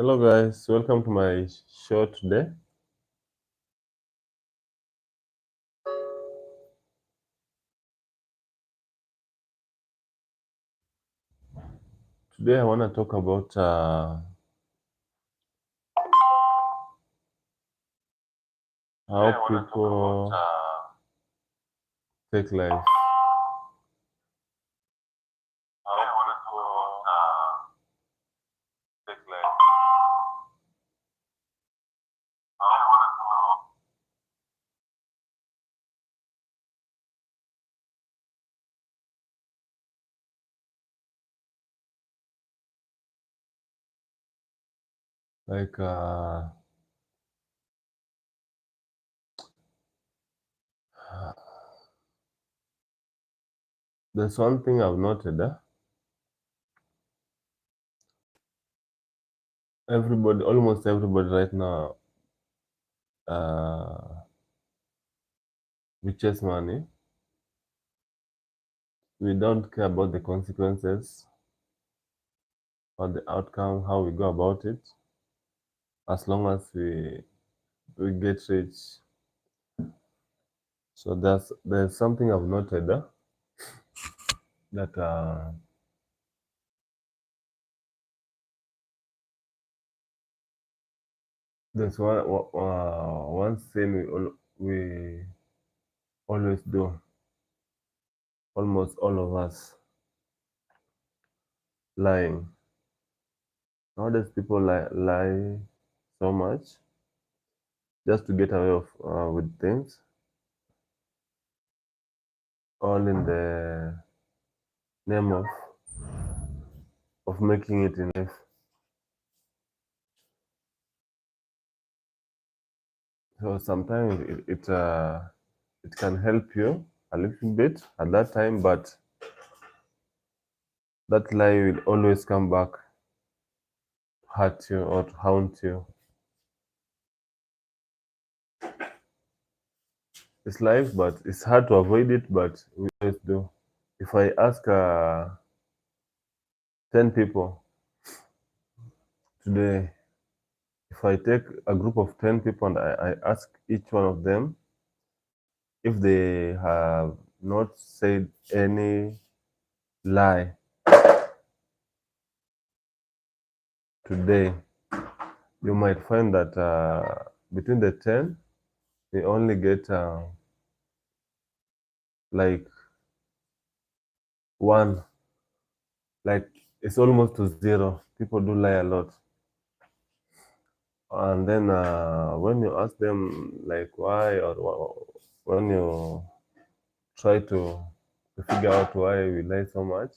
Hello guys, welcome to my show today. Today I want to talk about how people take life. Like there's one thing I've noted. Everybody, almost everybody right now, uh, we chase money. We don't care about the consequences or the outcome, how we go about it. As long as we get rich. So there's something I've noted that there's one thing we always do, almost all of us, lying. Nowadays, people lie so much just to get away with things, all in the name of making it in life. So sometimes it can help you a little bit at that time, but that lie will always come back to hurt you or to haunt you. It's life, but it's hard to avoid it, but we always do. If I ask 10 people today, if I take a group of 10 people and I ask each one of them if they have not said any lie today, you might find that between the 10, we only get like one, like it's almost to zero. People do lie a lot. And then when you ask them like why, or when you try to figure out why we lie so much,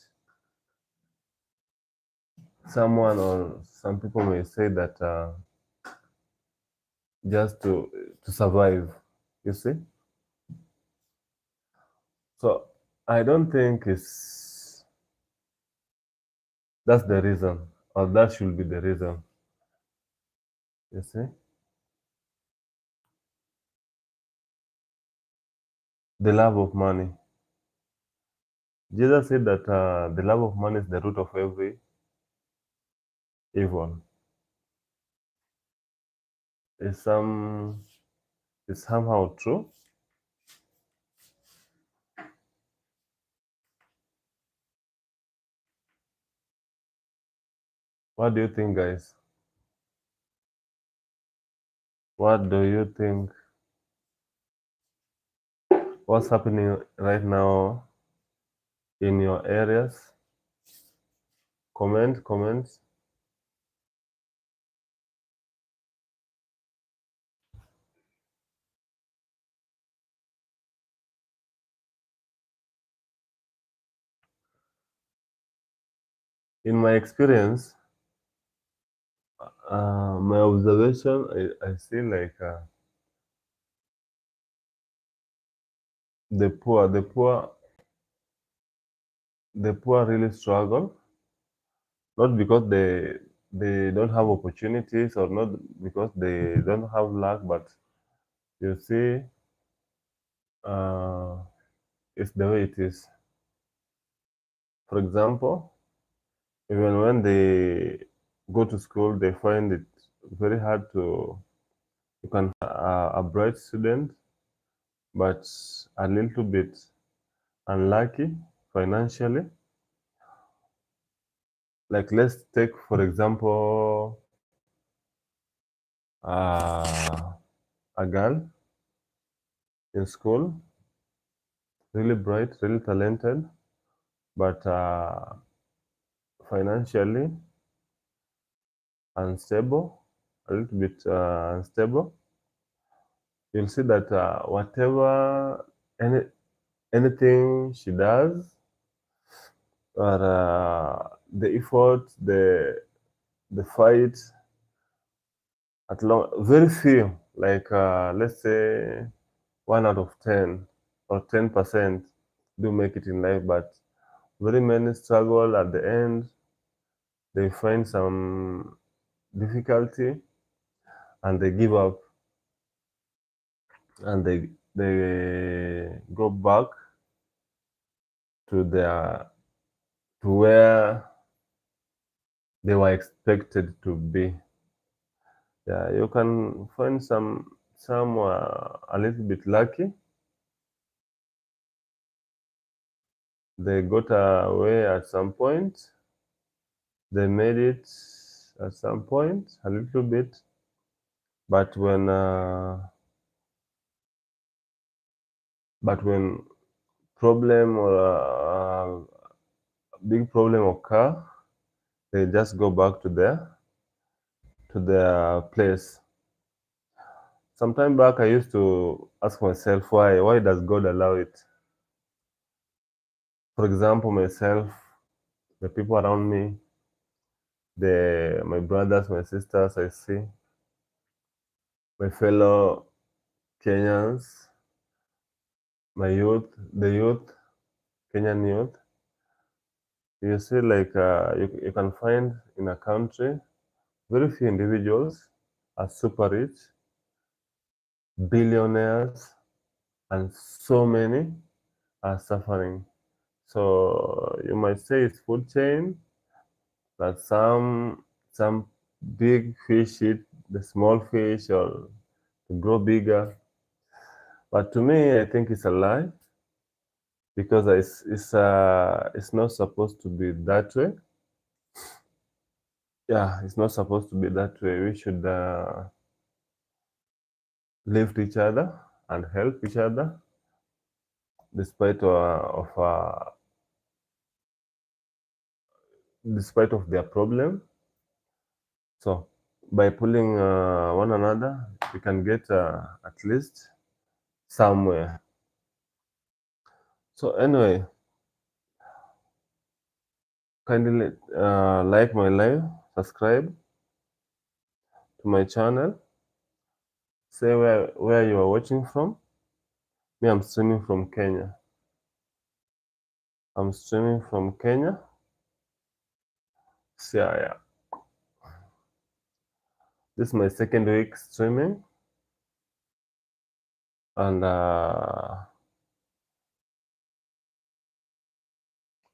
someone or some people may say that just to survive, you see. So I don't think that's the reason, or that should be the reason, you see. The love of money. Jesus said that the love of money is the root of every evil. Is some is somehow true. What do you think, guys? What do you think? What's happening right now in your areas? Comment. In my experience, my observation, I see like the poor, the poor really struggle, not because they don't have opportunities or not because they don't have luck, but you see, uh, it's the way it is. For example, even when go to school, they find it very hard to, you can a bright student, but a little bit unlucky financially. Like let's take for example a girl in school, really bright, really talented, but financially unstable, a little bit unstable. You'll see that whatever any anything she does, or the effort, the fight, at long very few, like let's say 1 out of 10 or 10% do make it in life, but very many struggle at the end. They find some difficulty and they give up, and they go back to their to where they were expected to be. Yeah, you can find some a little bit lucky. They got away at some point. They made it at some point a little bit, but when problem or big problem occur, they just go back to their place. Some time back, I used to ask myself why does God allow it? For example, myself, the people around me, my brothers, my sisters, I see my fellow Kenyans, my youth, the youth, Kenyan youth. You see, like you can find in a country very few individuals are super rich, billionaires, and so many are suffering. So you might say it's food chain, that some big fish eat the small fish or to grow bigger. But to me, I think it's a lie, because it's not supposed to be that way. Yeah, it's not supposed to be that way. We should lift each other and help each other despite of their problem. So by pulling one another, we can get at least somewhere. So anyway, kindly like my live, subscribe to my channel, say where you are watching from. Me, I'm streaming from Kenya. I'm streaming from Kenya. Siaya. This is my second week streaming, and I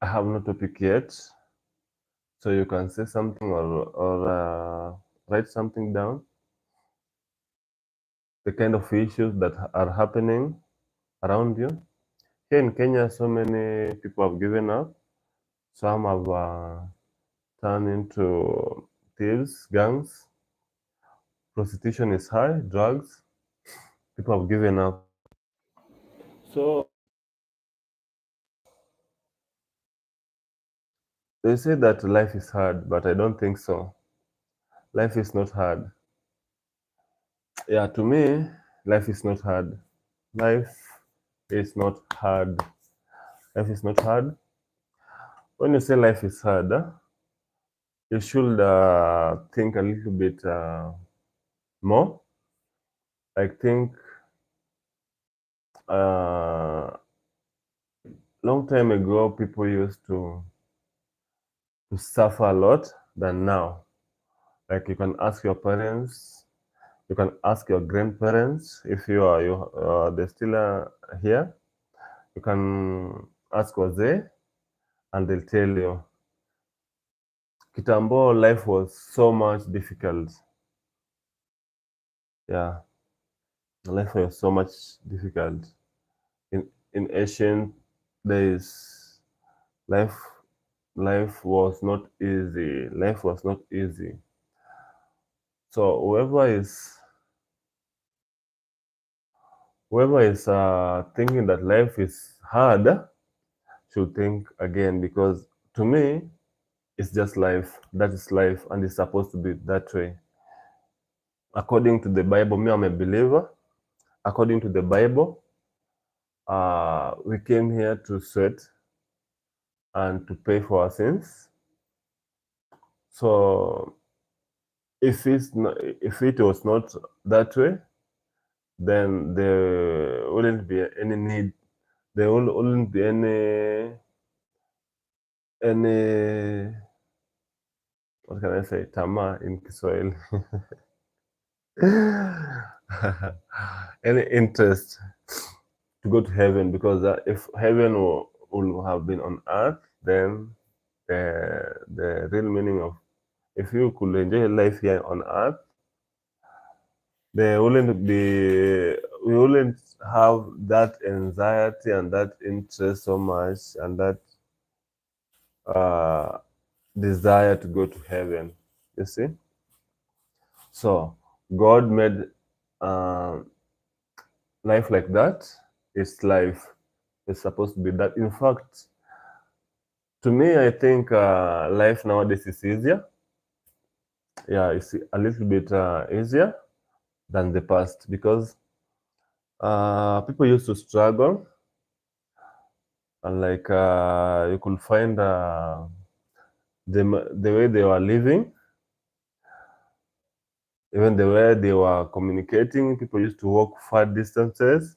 have no topic yet. So you can say something or write something down. The kind of issues that are happening around you. Here in Kenya, so many people have given up. Some have turned into thieves, gangs. Prostitution is high, drugs. People have given up. So they say that life is hard, but I don't think so. Life is not hard. Yeah, to me, life is not hard. Life is not hard. Life is not hard. When you say life is hard, you should think a little bit more. Like think long time ago, people used to suffer a lot than now. Like you can ask your parents, you can ask your grandparents if they're still here. You can ask Jose, and they'll tell you kitambo life was so much difficult. Yeah, life was so much difficult. In ancient days, life life was not easy. Life was not easy. So whoever is thinking that life is hard should think again, because to me it's just life. That is life, and it's supposed to be that way. According to the Bible, me, I'm a believer. According to the Bible, we came here to sweat and to pay for our sins. So if it was not that way, then there wouldn't be any need. There wouldn't be any what can I say, tamaa in Kiswahili. Any interest to go to heaven, because if heaven will have been on earth, then the real meaning of, if you could enjoy life here on earth, there wouldn't be, we wouldn't have that anxiety and that interest so much, and that uh, desire to go to heaven. You see, so God made uh, life like that. It's life. It's supposed to be that. In fact, to me, I think life nowadays is easier. Yeah, it's a little bit easier than the past, because people used to struggle, and like you could find the way they were living, even the way they were communicating. People used to walk far distances,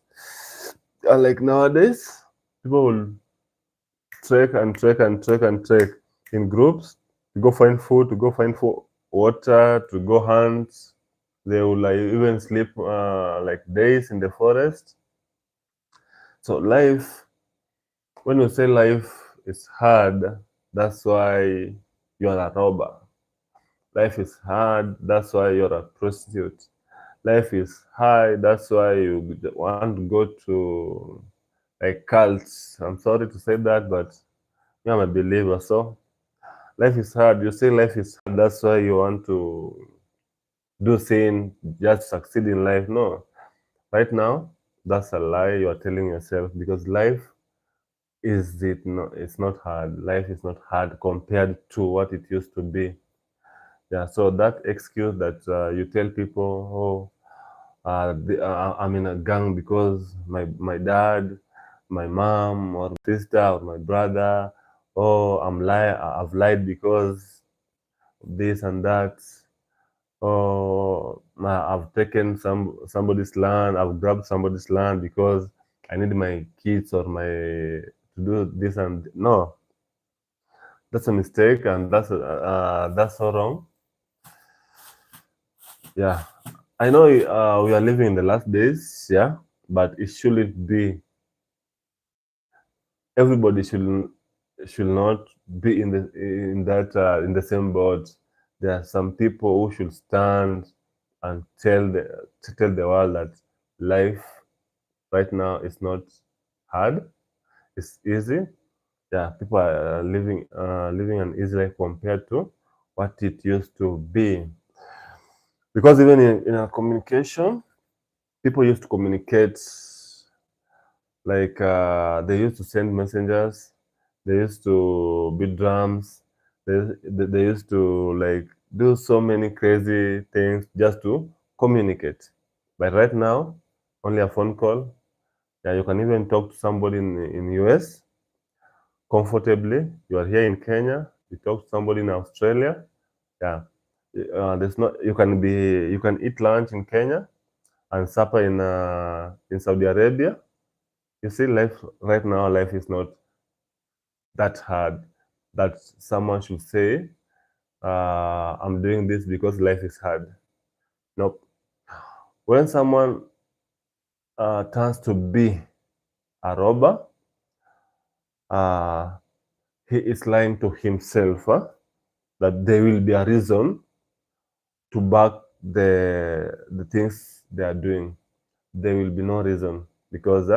and like nowadays, people will trek and trek and trek and trek in groups to go find food, to go find water, to go hunt. They will like even sleep like days in the forest. So life, when you say life is hard, that's why you're a robber. Life is hard, that's why you're a prostitute. Life is hard, that's why you want to go to like cults. I'm sorry to say that, but I'm a believer. So life is hard. You say life is hard, that's why you want to do sin just succeed in life. No. Right now, that's a lie you are telling yourself, because life it's not hard. Life is not hard compared to what it used to be. Yeah, so that excuse that you tell people, oh, I'm in a gang because my dad, my mom, or sister, or my brother, oh, I've lied because of this and that. Oh, I've taken somebody's land, I've grabbed somebody's land because I need my kids or my to do this, and no, that's a mistake, and that's so wrong. Yeah, I know we are living in the last days, yeah, but it shouldn't be. Everybody should not be in the same boat. There are some people who should stand and tell the world that life right now is not hard, it's easy. Yeah, people are living an easy life compared to what it used to be. Because even in our communication, people used to communicate like they used to send messengers, they used to beat drums, they used to like do so many crazy things just to communicate. But right now, only a phone call. Yeah, you can even talk to somebody in US comfortably. You are here in Kenya, you talk to somebody in Australia. Yeah, there's not. You can eat lunch in Kenya and supper in Saudi Arabia. You see, life right now, life is not that hard that someone should say, "I'm doing this because life is hard." Nope. When someone turns to be a robber, uh, he is lying to himself. Huh? that there will be a reason to back the things they are doing. There will be no reason, because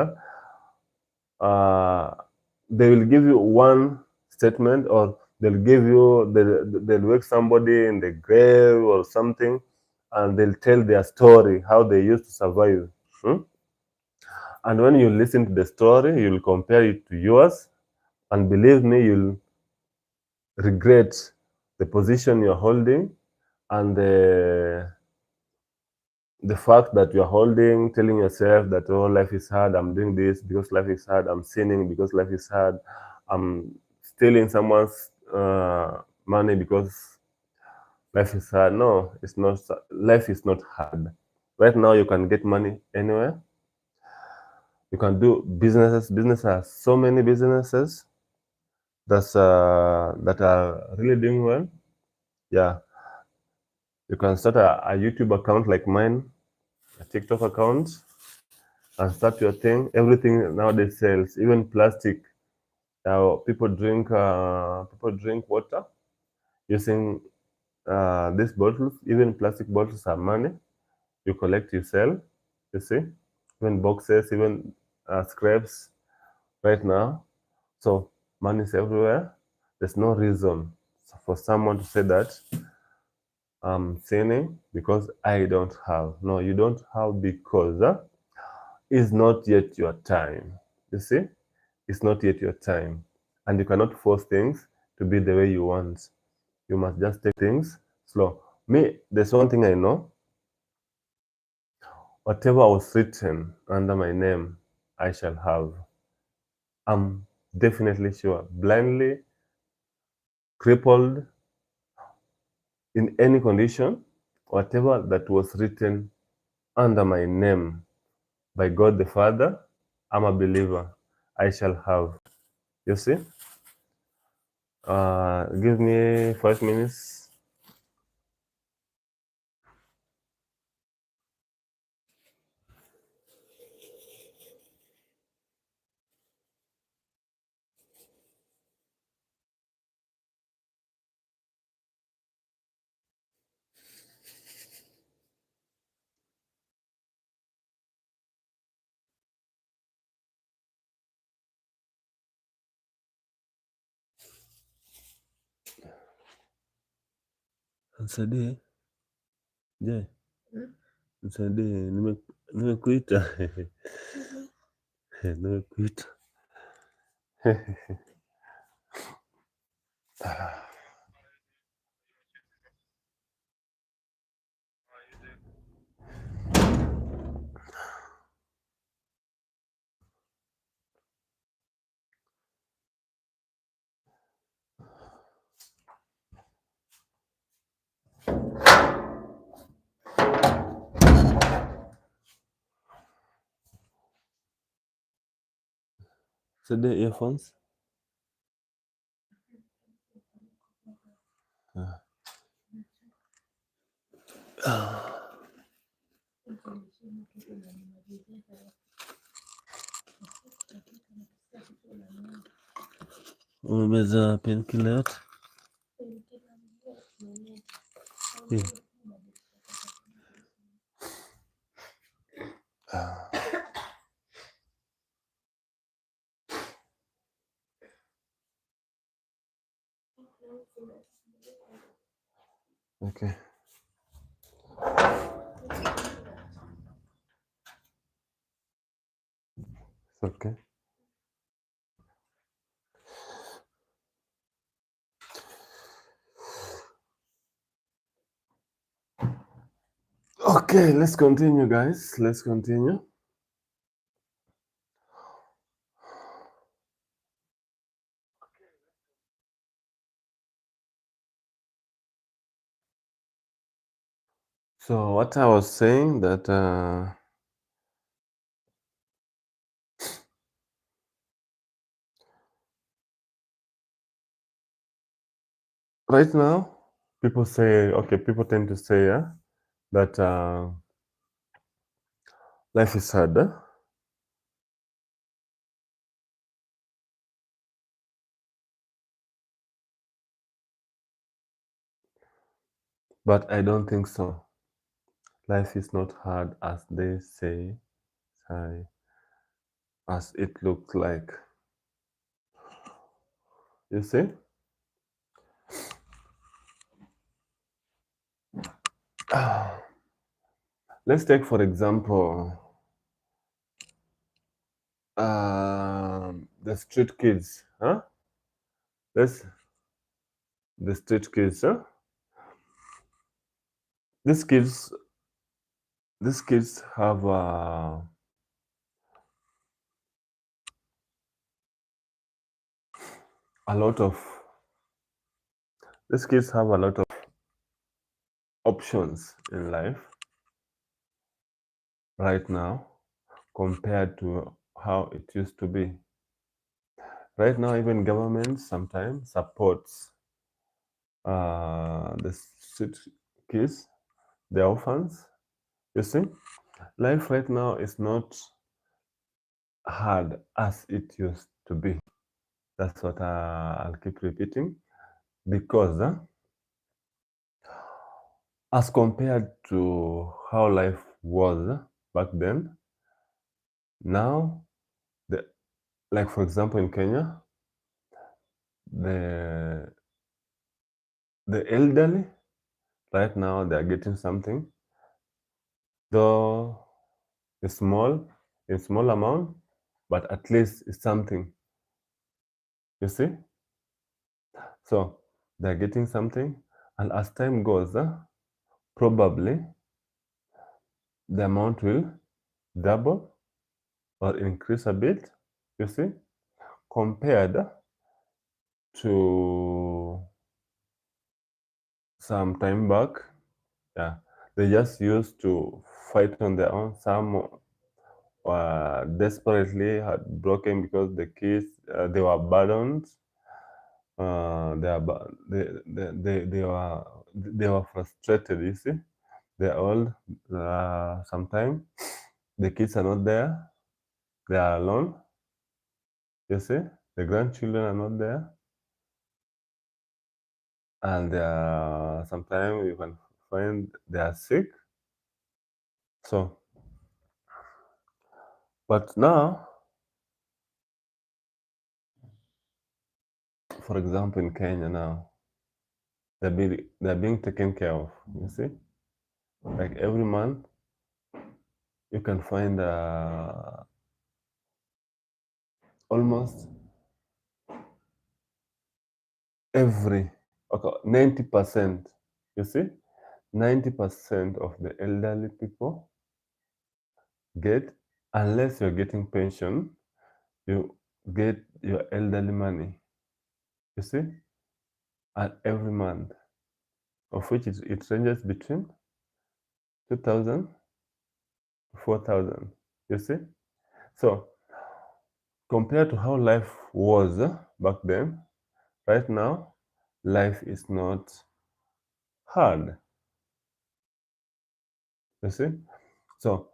they will give you one statement, or they'll wake somebody in the grave or something, and they'll tell their story, how they used to survive. Hmm? And when you listen to the story, you'll compare it to yours, and believe me, you'll regret the position you're holding, and the fact that you're holding, telling yourself that, oh, life is hard, I'm doing this because life is hard, I'm sinning because life is hard, I'm stealing someone's money because life is hard. No, it's not. Life is not hard. Right now, you can get money anywhere. You can do businesses. Business has so many businesses that are really doing well. Yeah, you can start a YouTube account like mine, a TikTok account, and start your thing. Everything nowadays sells, even plastic. Now people drink water using these bottles. Even plastic bottles are money. You collect, you sell. You see, even boxes, even scraps right now. So money is everywhere. There's no reason for someone to say that I'm sinning because I don't have. No, you don't have because it's not yet your time. You see, it's not yet your time, and you cannot force things to be the way you want. You must just take things slow. Me, there's one thing I know. Whatever was written under my name, I shall have. I'm definitely sure. Blindly, crippled, in any condition, whatever that was written under my name by God the Father, I'm a believer. I shall have. You see? Give me 5 minutes. Nisaidie. Je, nisaidie. Nimekuita. Nimekuita. Nisaidie earphones. Umemeza painkiller yote? Hii. Okay. It's okay. Okay, let's continue, guys. Let's continue. So what I was saying that right now, people say, okay, people tend to say that life is hard. But I don't think so. Life is not hard as they say, as it looks like. You see? Let's take, for example, the street kids, huh? Let's the street kids, huh? These kids, these kids have a lot of. These kids have a lot of options in life right now compared to how it used to be. Right now, even government sometimes supports the street kids, the orphans. You see, life right now is not hard as it used to be. That's what I'll keep repeating because as compared to how life was back then, now, the, like for example in Kenya, the the elderly right now they are getting something, though it's small, in small amount, but at least it's something. You see, so they're getting something, and as time goes, probably the amount will double or increase a bit. You see, compared to some time back. Yeah, they just used to fight on their own. Some desperately had broken because the kids they were burdened. They were frustrated. You see, they're old. Sometimes the kids are not there. They are alone. You see, the grandchildren are not there, and sometimes you can find they are sick. So, but now, for example, in Kenya now, they're being taken care of. You see, like every month you can find almost every, okay, 90%. You see, 90% of the elderly people get, unless you're getting pension, you get your elderly money. You see, at every month, of which it ranges between 2,000 to 4,000. You see, so compared to how life was back then, right now, life is not hard. You see? So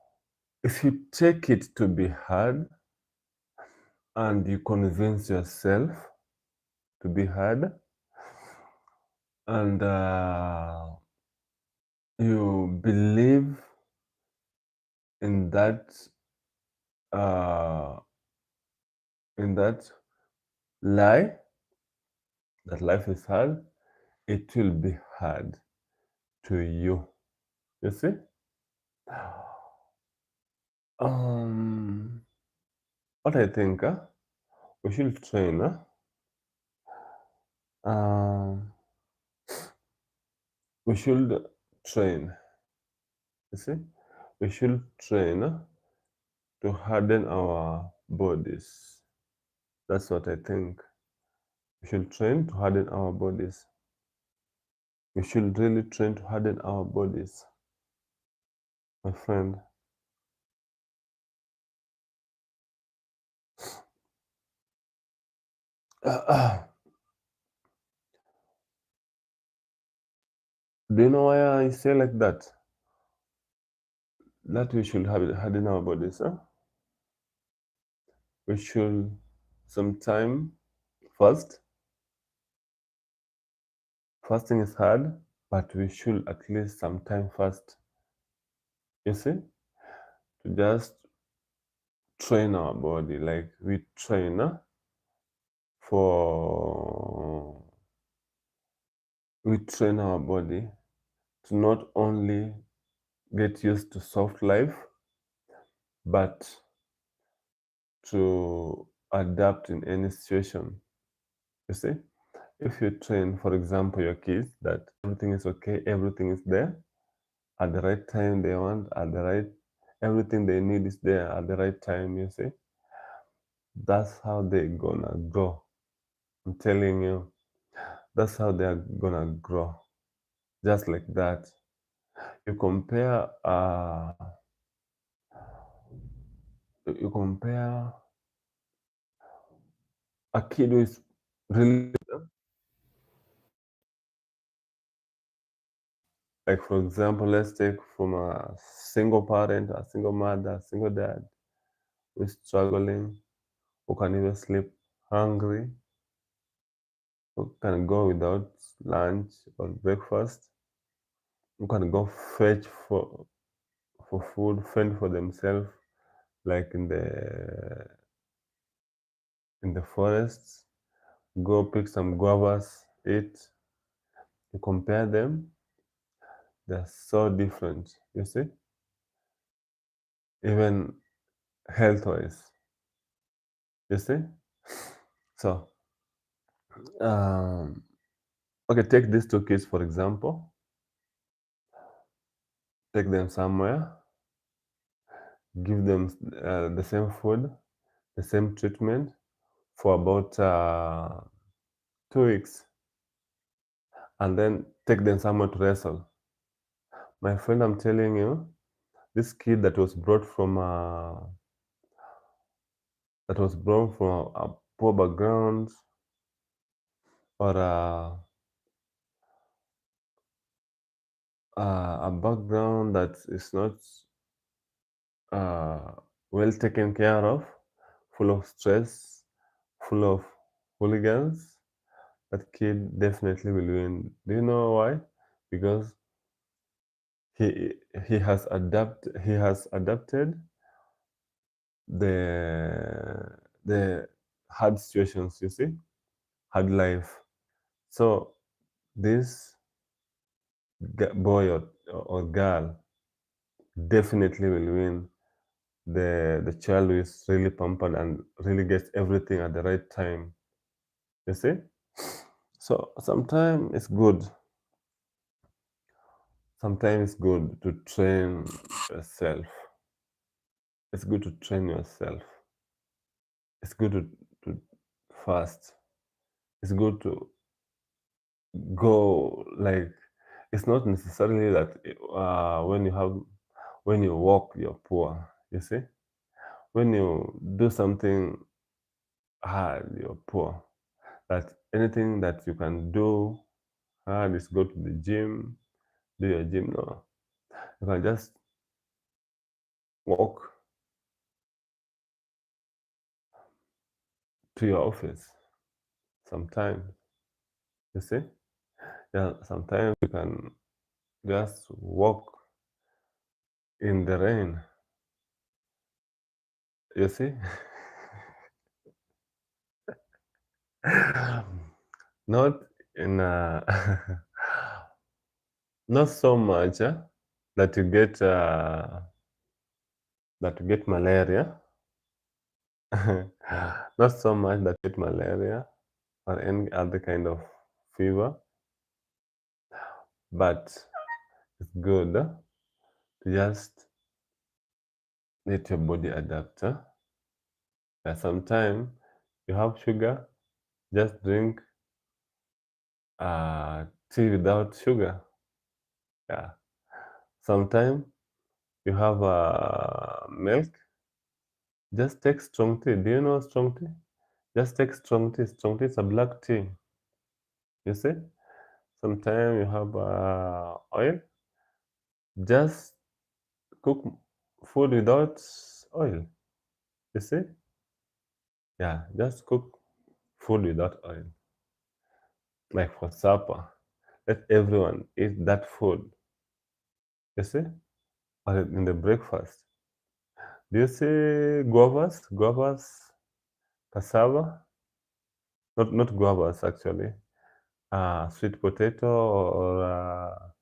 if you take it to be hard and you convince yourself to be hard and you believe in uh, that lie that life is hard, it will be hard to you. You see? Um, what I think, we should train. Um, we should train. You see, we should train to harden our bodies. That's what I think. We should train to harden our bodies. We should really train to harden our bodies, my friend. Do you know why I say like that? That we should harden our bodies. We should sometime fast. Fasting is hard. but we should at least sometime first, you see, to just train our body. Like we train for we train our body to not only get used to soft life, but to adapt in any situation. You see, if you train, for example, your kids that everything is okay, everything is there at the right time they want, at the right, everything they need is there at the right time, you see, that's how they're gonna grow. I'm telling you, that's how they're gonna grow. Just like that. You compare a kid who is really, like for example, let's take from a single parent, a single mother, a single dad who is struggling, who can even sleep hungry, who can go without lunch or breakfast, who can go fetch for food, fend for themselves, like in the forests, go pick some guavas, eat. You compare them, they're so different, you see, even health wise, you see. So okay, take these two kids for example, take them somewhere, give them the same food, the same treatment for about 2 weeks, and then take them somewhere to wrestle. My friend, I'm telling you, this kid that was brought from a poor background, or a background that is not uh, well taken care of, full of stress, full of hooligans, that kid definitely will win. Do you know why? Because he he has adapted the hard situations, you see, hard life. So this boy or girl definitely will win the child who is really pampered and really gets everything at the right time, you see. So sometimes it's good to train yourself. It's good to train yourself. It's good to fast. It's good to go, like, it's not necessarily that when you walk you're poor, you see. When you do something hard you're poor. That anything that you can do hard is go to the gym, do your gym. No, you can just walk to your office sometimes, you see. Yeah, sometimes you can just walk in the rain, you see. Not in not so much that you get malaria. Not so much that you get malaria or any other kind of fever, but it's good to just let your body adapt. Sometimes you have sugar, just drink tea without sugar. Yeah. Sometimes you have milk, just take strong tea. Do you know strong tea? Just take strong tea. Strong tea is a black tea. You see? Sometimes you have oil, just cook food without oil. You see? Yeah, just cook food without oil. Like for supper. let everyone eat that food. You see? Or in the breakfast. Do you see guavas? Guavas, cassava? Not guavas actually. Sweet potato or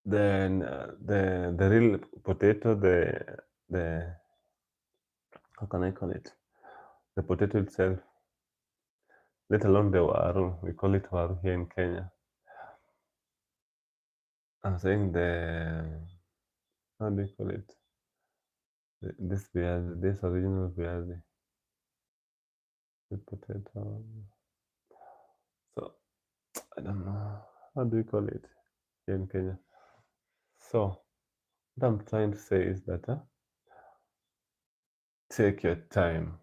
then the real potato, the how can I call it? The potato itself, let alone the waru. We call it waru here in Kenya. I'm saying how do you call it? This viazi, this original viazi, sweet potato. So I don't know how do you call it here in Kenya. So what I'm trying to say is that take your time.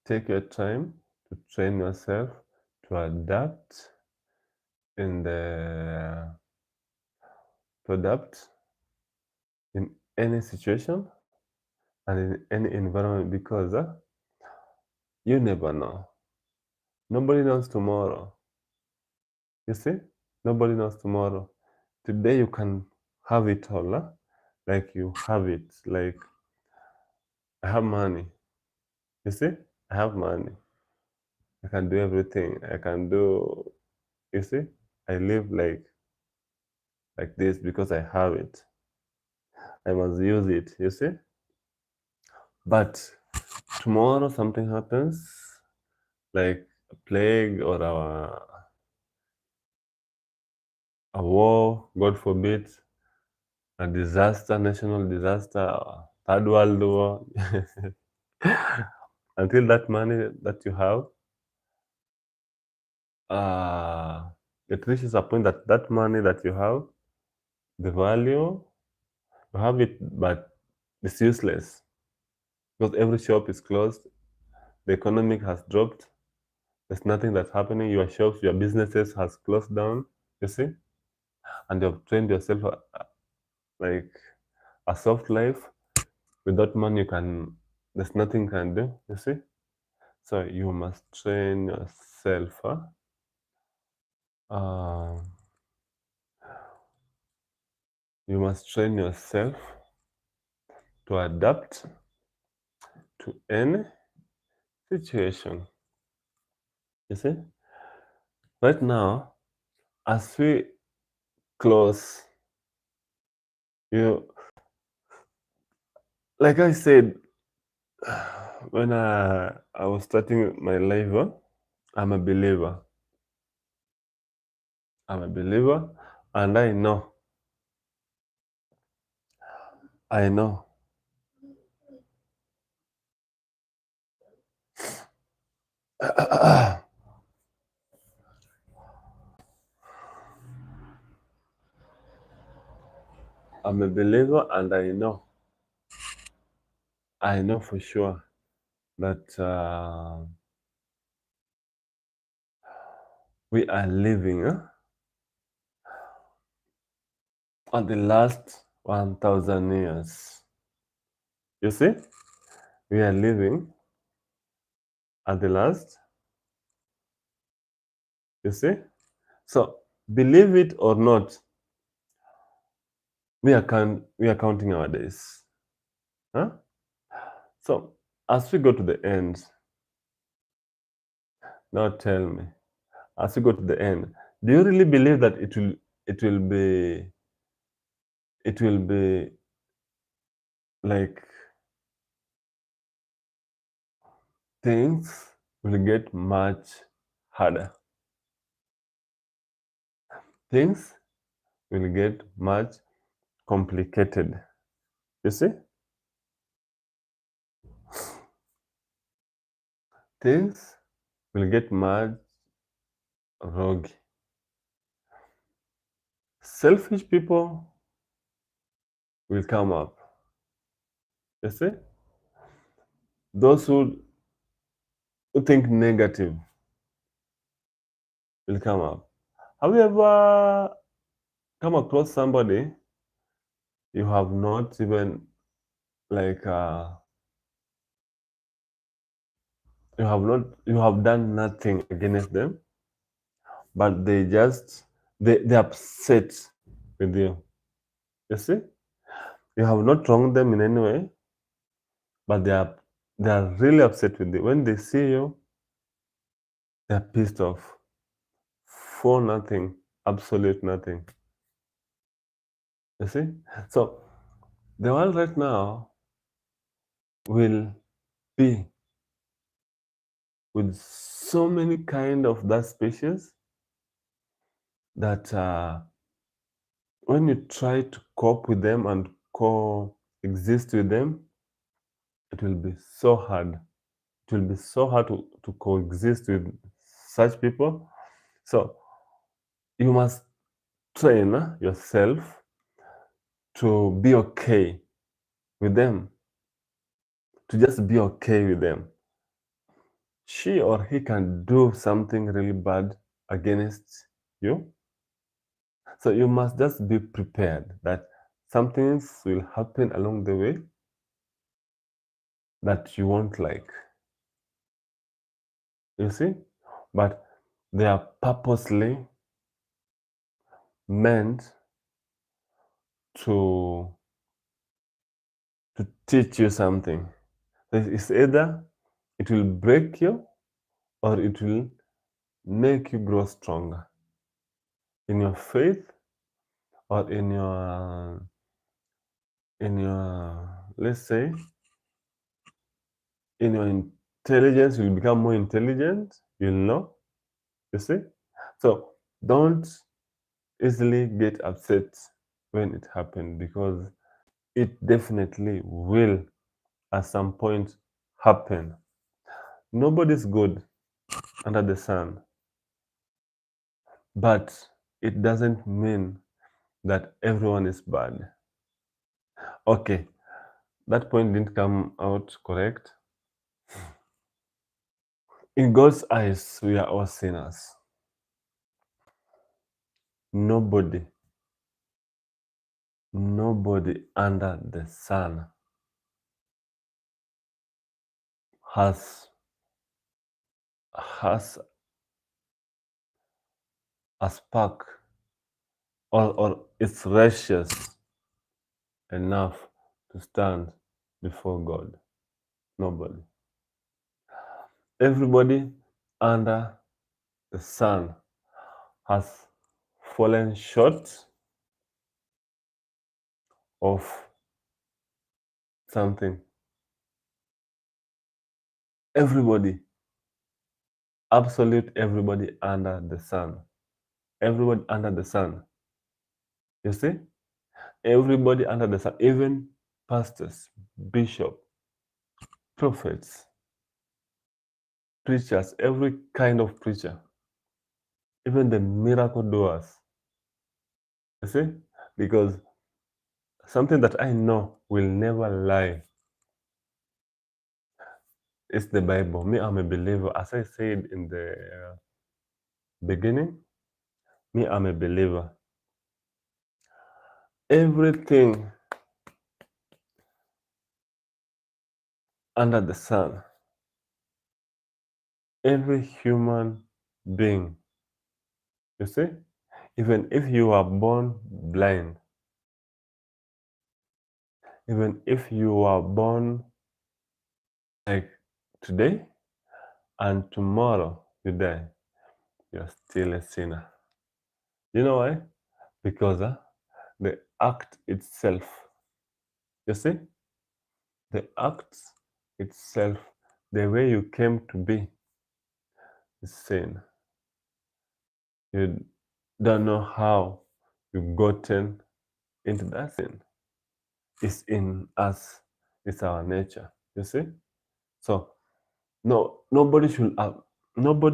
Take your time to train yourself to adapt in the to adapt in any situation and in any environment because you never know. Nobody knows tomorrow. You see? Nobody knows tomorrow. Today you can have it all, like you have it. Like I have money. You see? I have money. I can do everything. I can do. You see? I live like this because I have it. I must use it. You see? But tomorrow something happens, like a plague or a war, God forbid, a disaster, national disaster, third world war. Until that money that you have, it reaches a point that that money that you have, the value, you have it, but it's useless because every shop is closed. The economic has dropped. There's nothing that's happening. Your shops, your businesses has closed down. You see, and you've trained yourself like a soft life. Without money, you can. There's nothing you can do. You see, so you must train yourself. Uh, you must train yourself to adapt to any situation. You see, right now, as we close, you like I said when I was starting my life, I'm a believer. I'm a believer, and I know. I'm a believer, and I know for sure that we are living at the last 1,000 years. You see, we are living at the last. You see, so believe it or not, we are counting our days. Huh? So as we go to the end, now tell me, as we go to the end, do you really believe that it will be it will be like things will get much harder? Things will get much complicated. You see? Things will get much rogue. Selfish people will come up. You see? Those who think negative will come up. Have you ever come across somebody you have not even like you have done nothing against them, but they're upset with you. You see, you have not wronged them in any way, but they are really upset with you. When they see you, they're pissed off for nothing, absolute nothing. You see, so the world right now will be with so many kind of that species that when you try to cope with them and coexist with them, it will be so hard. It will be so hard to coexist with such people. So you must train yourself to be okay with them, to just be okay with them. She or he can do something really bad against you. So you must just be prepared that some things will happen along the way that you won't like. You see? But they are purposely meant to teach you something. It's either it will break you or it will make you grow stronger in your faith or in your let's say in your intelligence. You'll become more intelligent, you'll know. You see? So don't easily get upset when it happens, because it definitely will at some point happen. Nobody's good under the sun, but it doesn't mean that everyone is bad. Okay, that point didn't come out correct. In God's eyes, we are all sinners. Nobody under the sun has a spark or is righteous enough to stand before God. Nobody. Everybody under the sun has fallen short of something. Everybody, absolute everybody under the sun. Everybody under the sun. You see? Everybody under the sun, even pastors, bishops, prophets, preachers, every kind of preacher, even the miracle doers. You see? Because something that I know will never lie is the Bible. Me, I'm a believer. As I said in the beginning, me, I'm a believer. Everything under the sun, every human being, you see, even if you are born blind, even if you are born like today and tomorrow you die, you're still a sinner. You know why? Because the act itself, you see, the act itself, the way you came to be, is sin. You don't know how you gotten into that sin. It's in us. It's our nature. You see. So nobody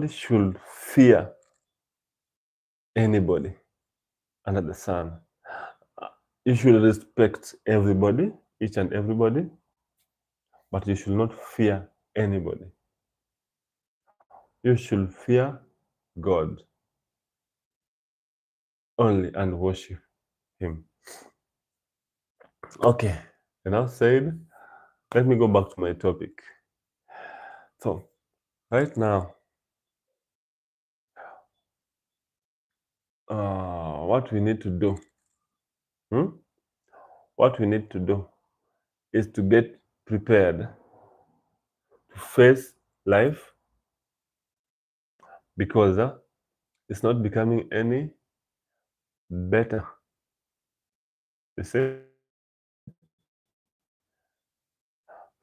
should fear anybody under the sun. You should respect everybody, each and everybody, but you should not fear anybody. You should fear God only and worship Him. Okay, enough said. Let me go back to my topic. So, right now, what we need to do, hmm? What we need to do is to get prepared to face life, because it's not becoming any better. You see,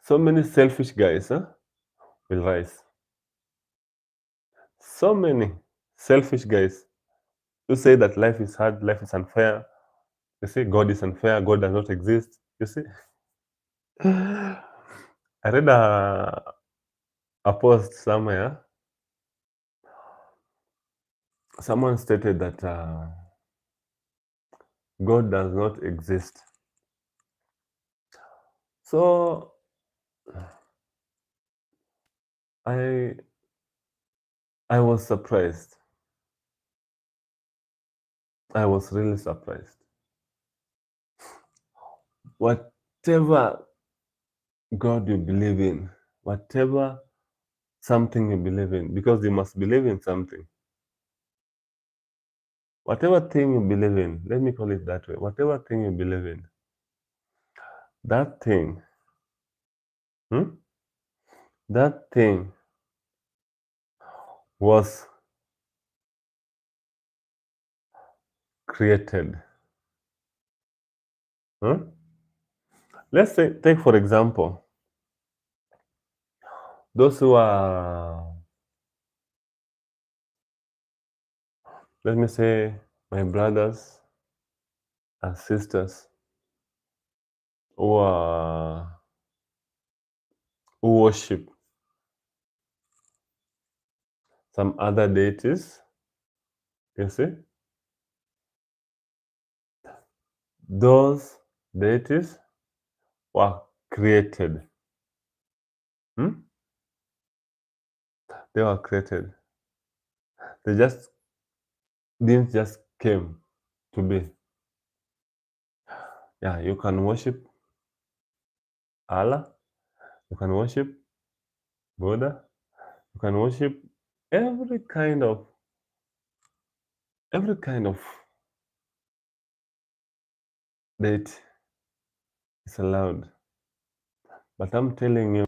so many selfish guys will rise. So many selfish guys who say that life is hard, life is unfair. You see, God is unfair, God does not exist. You see, I read a post somewhere. Someone stated that God does not exist. So I I was surprised. I was really surprised. Whatever God you believe in, whatever something you believe in, because you must believe in something. Whatever thing you believe in, let me call it that way. Whatever thing you believe in, that thing, hmm, that thing was created. Huh? Let's say, take for example, those who are, let me say, my brothers and sisters who are who worship some other deities. You see, those deities were created. Hmm? They were created. They just didn't just came to be. Yeah, you can worship Allah, you can worship Buddha, you can worship every kind of every kind of deity is allowed. But I'm telling you,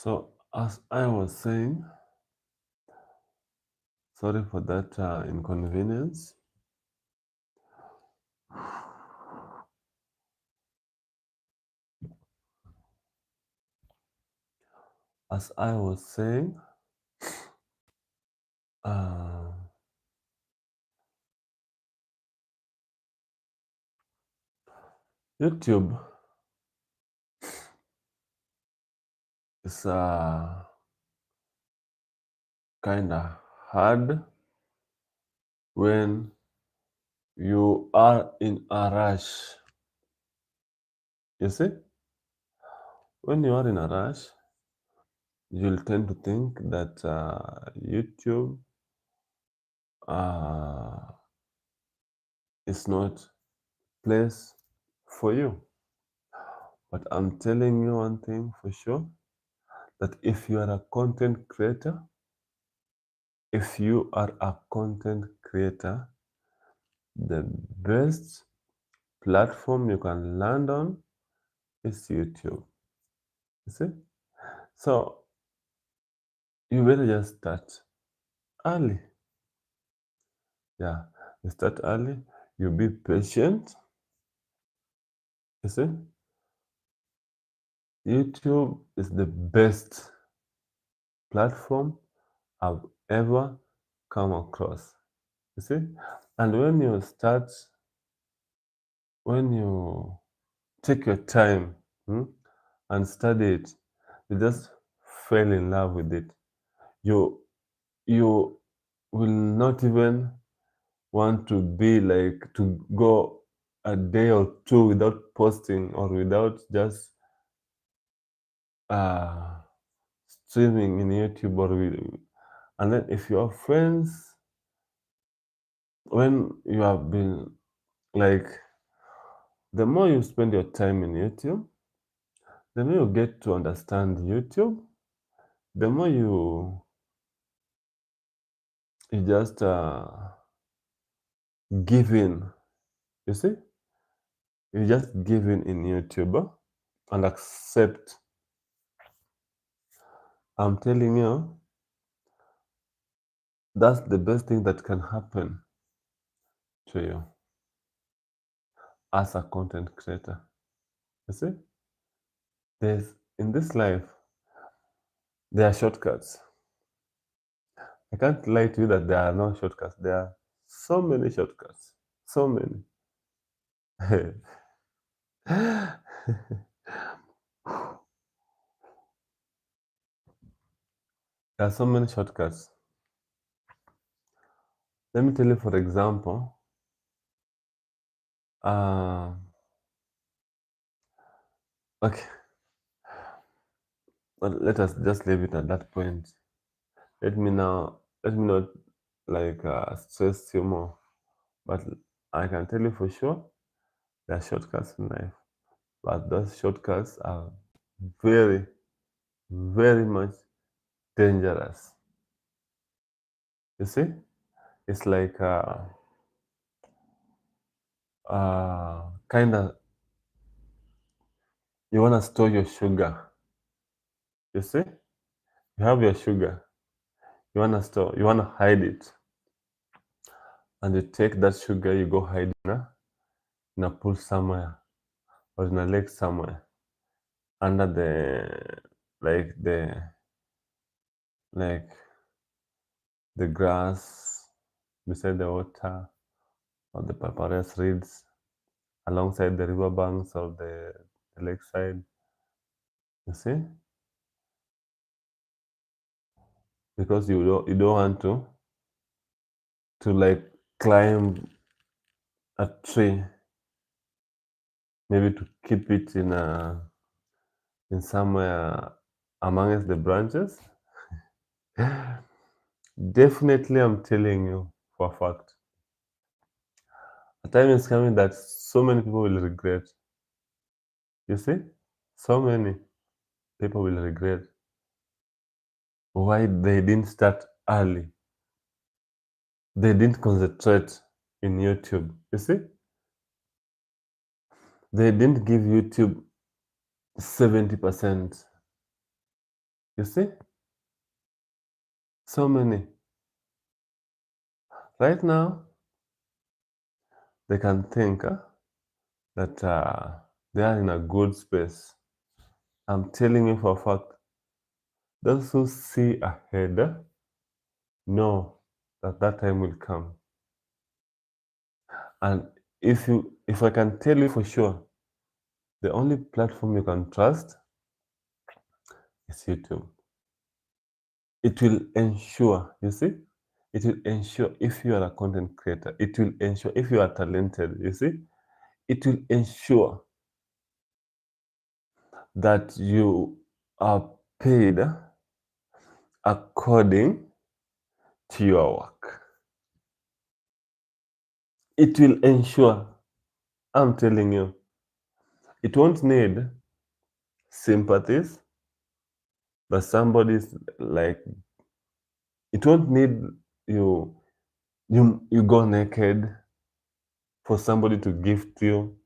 So as I was saying, sorry for that inconvenience. As I was saying, YouTube is kind of hard when you are in a rush. You see, when you are in a rush, you'll tend to think that YouTube is not place for you. But I'm telling you one thing for sure, that if you are a content creator, the best platform you can land on is YouTube. You see? So you better just start early. Yeah, you start early, you be patient. You see? YouTube is the best platform I've ever come across. You see? And when you take your time and study it, you just fell in love with it. You will not even want to be like to go a day or two without posting or without just streaming in YouTube and then if your friends, when you have been like, the more you spend your time in YouTube, the more you get to understand YouTube, the more you just give in. You see, you just give in YouTube and accept. I'm telling you, that's the best thing that can happen to you as a content creator. You see, there's in this life there are shortcuts. I can't lie to you that there are no shortcuts. There are so many shortcuts. So many. There are so many shortcuts. Let me tell you, for example, okay, but let us just leave it at that point. Let me not like stress you more. But I can tell you for sure, there are shortcuts in life. But those shortcuts are very, very much dangerous. You see, it's like kind of, you want to store your sugar. You see, you have your sugar, you want to store, you want to hide it, and you take that sugar, you go hide in a pool somewhere or in a lake somewhere under like the grass beside the water or the papyrus reeds alongside the river banks or the lakeside. You see, because you don't want to like climb a tree, maybe to keep it in somewhere amongst the branches. Definitely, I'm telling you for a fact, a time is coming that so many people will regret. You see, so many people will regret why they didn't start early. They didn't concentrate in YouTube. You see, they didn't give YouTube 70%. You see? So many. Right now, they can think that they are in a good space. I'm telling you for a fact, those who see ahead know that that time will come. And if I can tell you for sure, the only platform you can trust is YouTube. It will ensure, you see, it will ensure if you are a content creator, it will ensure if you are talented, you see, it will ensure that you are paid according to your work. It will ensure, I'm telling you, it won't need sympathies, but somebody's like, it won't need you you go naked for somebody to gift you.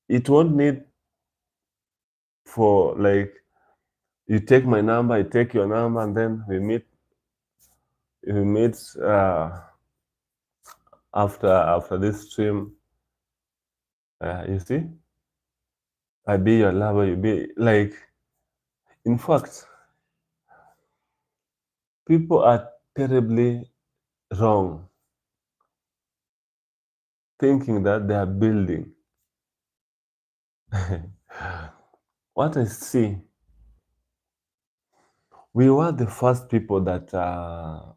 It won't need for like you take my number, I take your number, and then we meet after this stream. You see, I be your lover, you be like, in fact, people are terribly wrong thinking that they are building. What I see, we were the first people that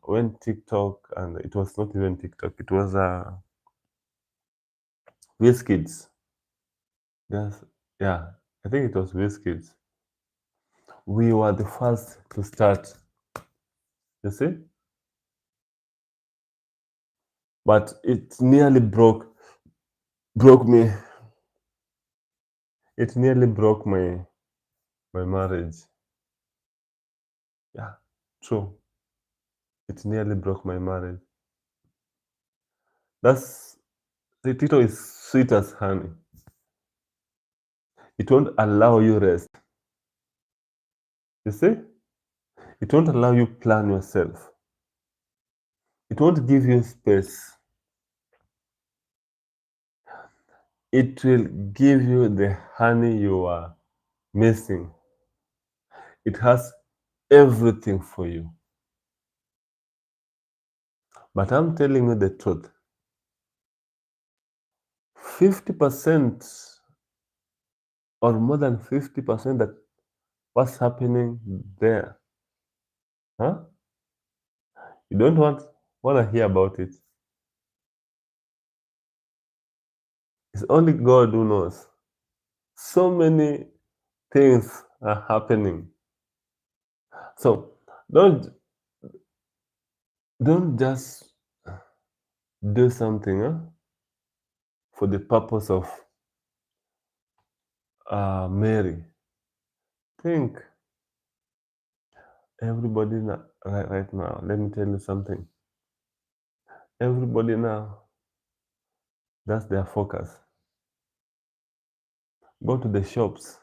when TikTok, and it was not even TikTok, it was WizKids. Yes, yeah, I think it was WizKids. We were the first to start. You see, but it nearly broke me. It nearly broke my marriage. Yeah, true. It nearly broke my marriage. That's the title is sweet as honey. It won't allow you rest. You see? It won't allow you plan yourself. It won't give you space. It will give you the honey you are missing. It has everything for you. But I'm telling you the truth. 50% or more than 50% that what's happening there, huh? You don't want to hear about it. It's only God who knows. So many things are happening. So don't just do something for the purpose of Mary. Think everybody now, right now. Let me tell you something. Everybody now, that's their focus. Go to the shops.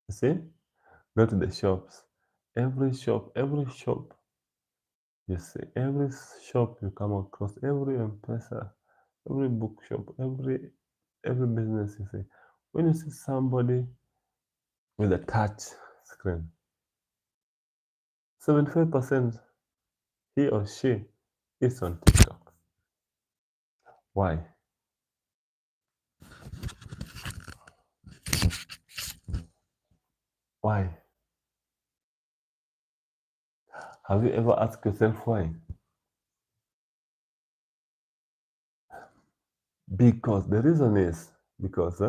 You see? Go to the shops. Every shop, you see, every shop you come across, every M-Pesa, every bookshop, every business you see. When you see somebody with a touch screen, 75% he or she is on TikTok. Why? Why? Have you ever asked yourself why? Because the reason is because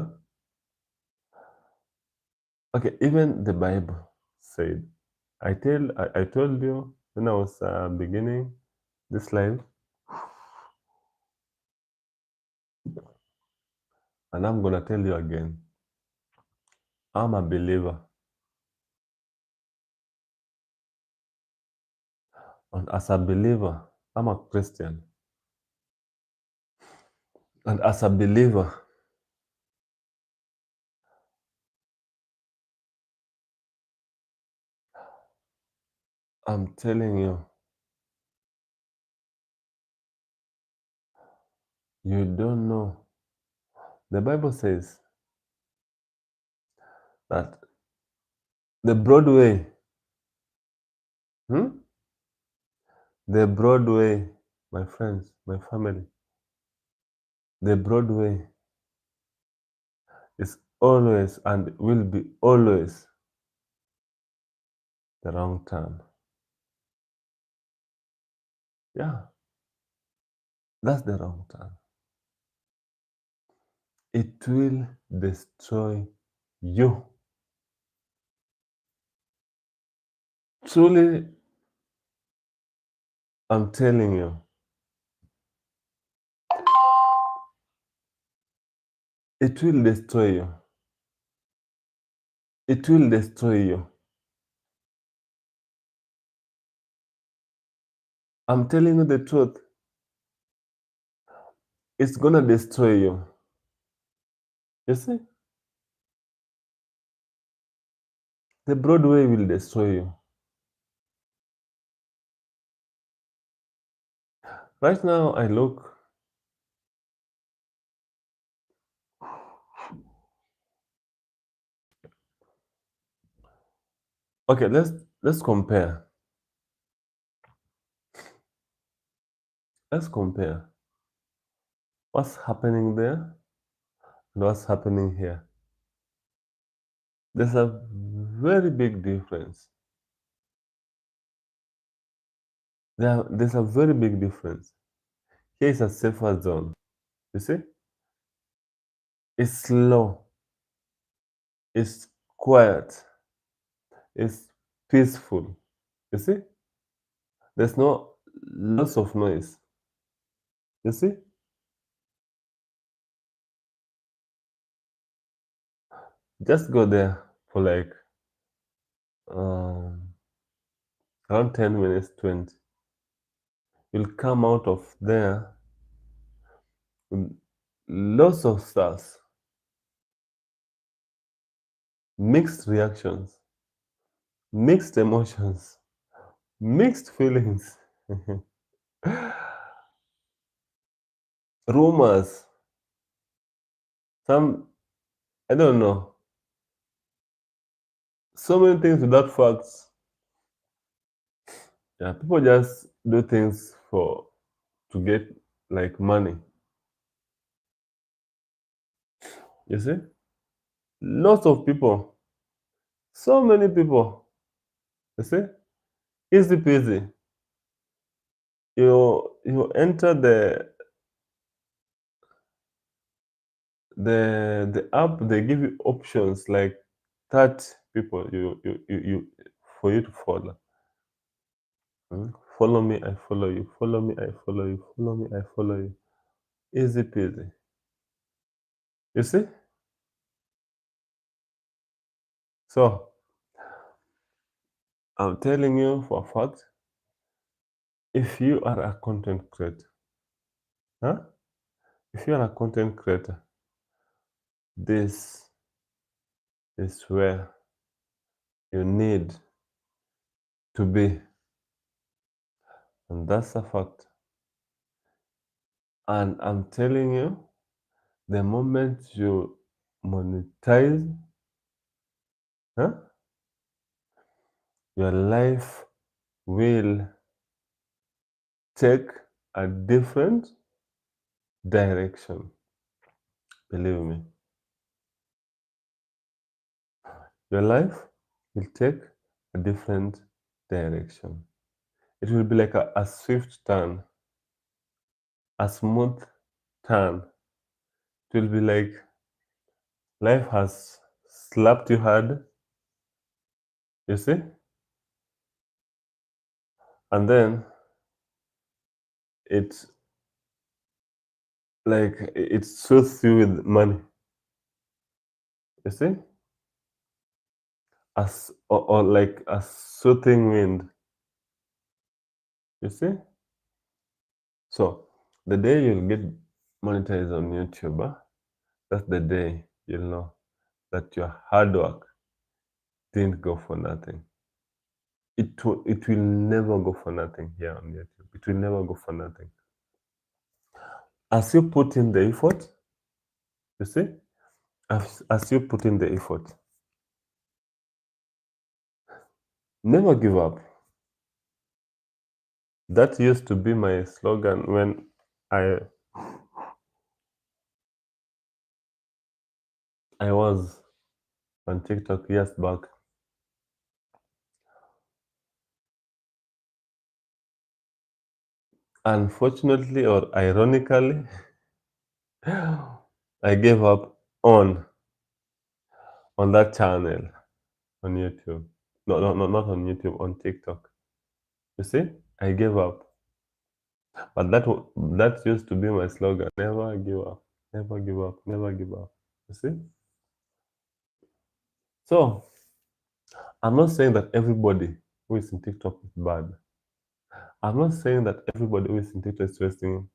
okay, even the Bible said, I told you when I was beginning this live, and I'm gonna tell you again. I'm a believer, and as a believer, I'm a Christian, and as a believer, I'm telling you, you don't know. The Bible says that the Broadway, hmm? The Broadway, my friends, my family, the Broadway is always and will be always the wrong turn. Yeah, that's the wrong turn. It will destroy you. Truly, I'm telling you, it will destroy you. It will destroy you. I'm telling you the truth. It's gonna destroy you. You see? The Broadway will destroy you. Right now, I look. Okay, let's compare. Let's compare what's happening there and what's happening here. There's a very big difference. There's a very big difference. Here is a safer zone. You see? It's slow. It's quiet. It's peaceful. You see? There's no lots of noise. You see? Just go there for like um, around 10 minutes, 20. You'll come out of there with lots of stars, mixed reactions, mixed emotions, mixed feelings, rumors, some, I don't know, so many things without facts. Yeah, people just do things for to get like money. You see? Lots of people, so many people. You see? Easy peasy. You enter the app, they give you options like that people you for you to follow. Follow me, I follow you. Follow me, I follow you. Follow me, I follow you. Easy peasy. You see? So I'm telling you for a fact, if you are a content creator, huh? If you are a content creator, this is where you need to be. And that's a fact. And I'm telling you, the moment you monetize, huh, your life will take a different direction. Believe me. Your life will take a different direction. It will be like a swift turn, a smooth turn. It will be like life has slapped you hard, you see, and then it it soothes you with money, you see, as or like a soothing wind, you see. So the day you'll get monetized on YouTube, that's the day you'll know that your hard work didn't go for nothing. it will never go for nothing here on YouTube. It will never go for nothing. As you put in the effort, you see, as you put in the effort, never give up. That used to be my slogan when I was on TikTok years back. Unfortunately or ironically, I gave up on that channel on YouTube. No, not on YouTube, on TikTok. You see, I gave up. But that used to be my slogan: never give up, never give up, never give up. You see. So I'm not saying that everybody who is in TikTok is bad. I'm not saying that everybody who is in TikTok is wasting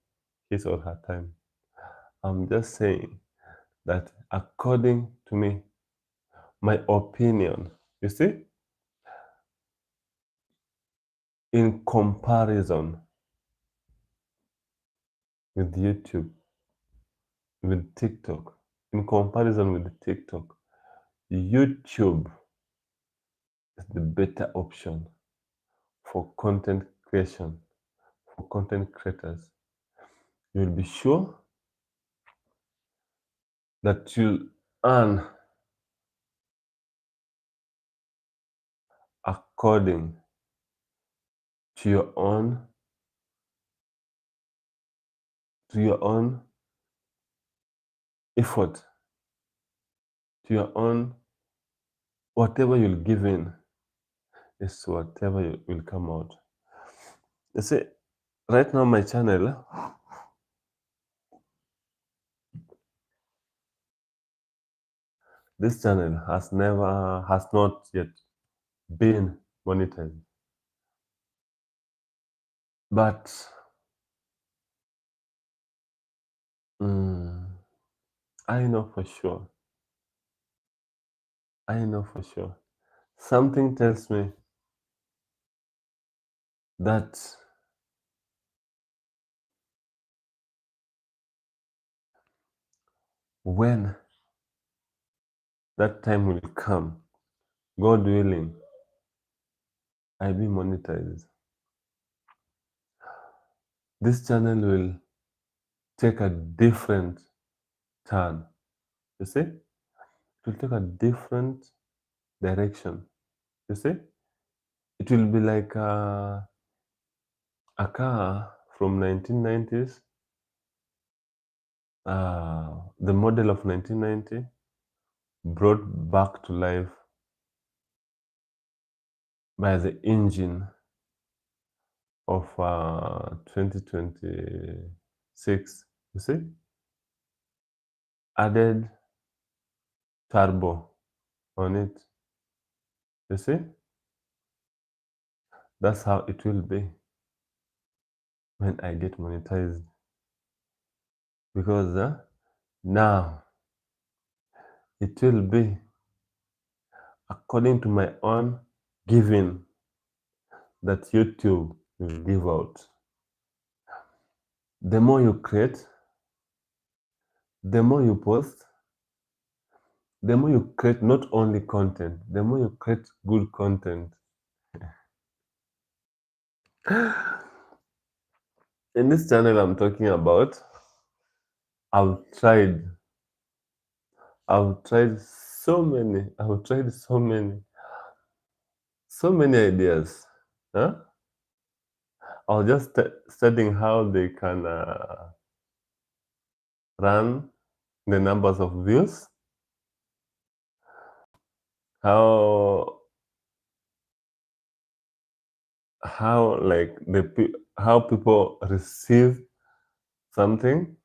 his or her time. I'm just saying that according to me, my opinion, you see, in comparison with YouTube, with TikTok, in comparison with TikTok, YouTube is the better option for content creation, for content creators. You'll be sure that you earn according to your own effort, to your own whatever you'll give in is whatever will come out. You see, right now my channel, this channel has not yet been monetized. But I know for sure. Something tells me that when that time will come, God willing, I be monetized, this channel will take a different turn. You see? It will take a different direction. You see? It will be like a car from 1990s, the model of 1990, brought back to life by the engine of 2026. You see? Added turbo on it. You see? That's how it will be when I get monetized. Because now it will be according to my own giving that YouTube will give out. The more you create, the more you post, the more you create not only content, the more you create good content. In this channel I'm talking about, I've tried so many ideas. Huh? I was just studying how they can run the numbers of views, how like how people receive something,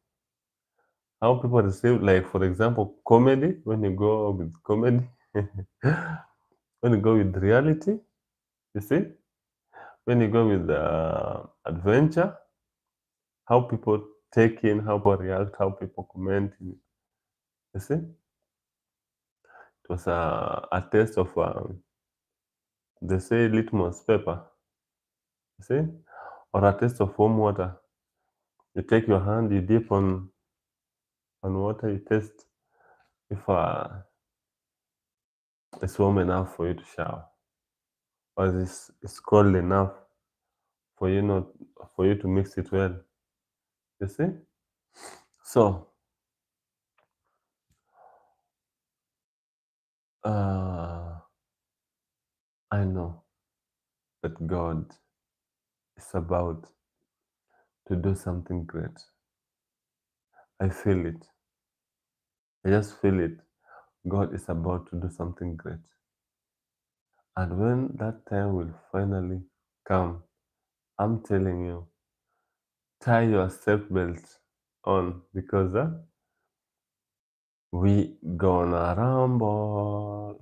how people receive, like, for example, comedy. When you go with comedy, when you go with reality, you see, when you go with adventure, how people take in, how people react, how people comment. You see, it was a test of They say litmus paper, you see, or a taste of warm water. You take your hand, you dip on water, you taste if it's warm enough for you to shower, or it's cold enough for you not for you to mix it well. You see? So I know that God is about to do something great. I feel it. I just feel it. God is about to do something great. And when that time will finally come, I'm telling you, tie your seatbelt on because we gonna rumble.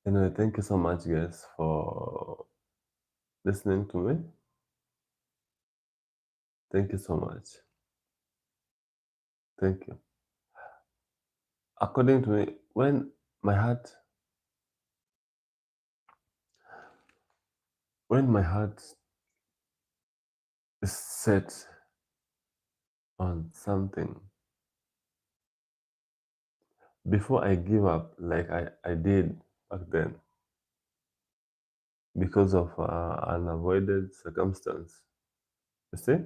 Anyway, thank you so much, guys, for listening to me. Thank you so much. Thank you. According to me, when my heart is set on something, before I give up like I did back then, because of an avoided circumstance, you see,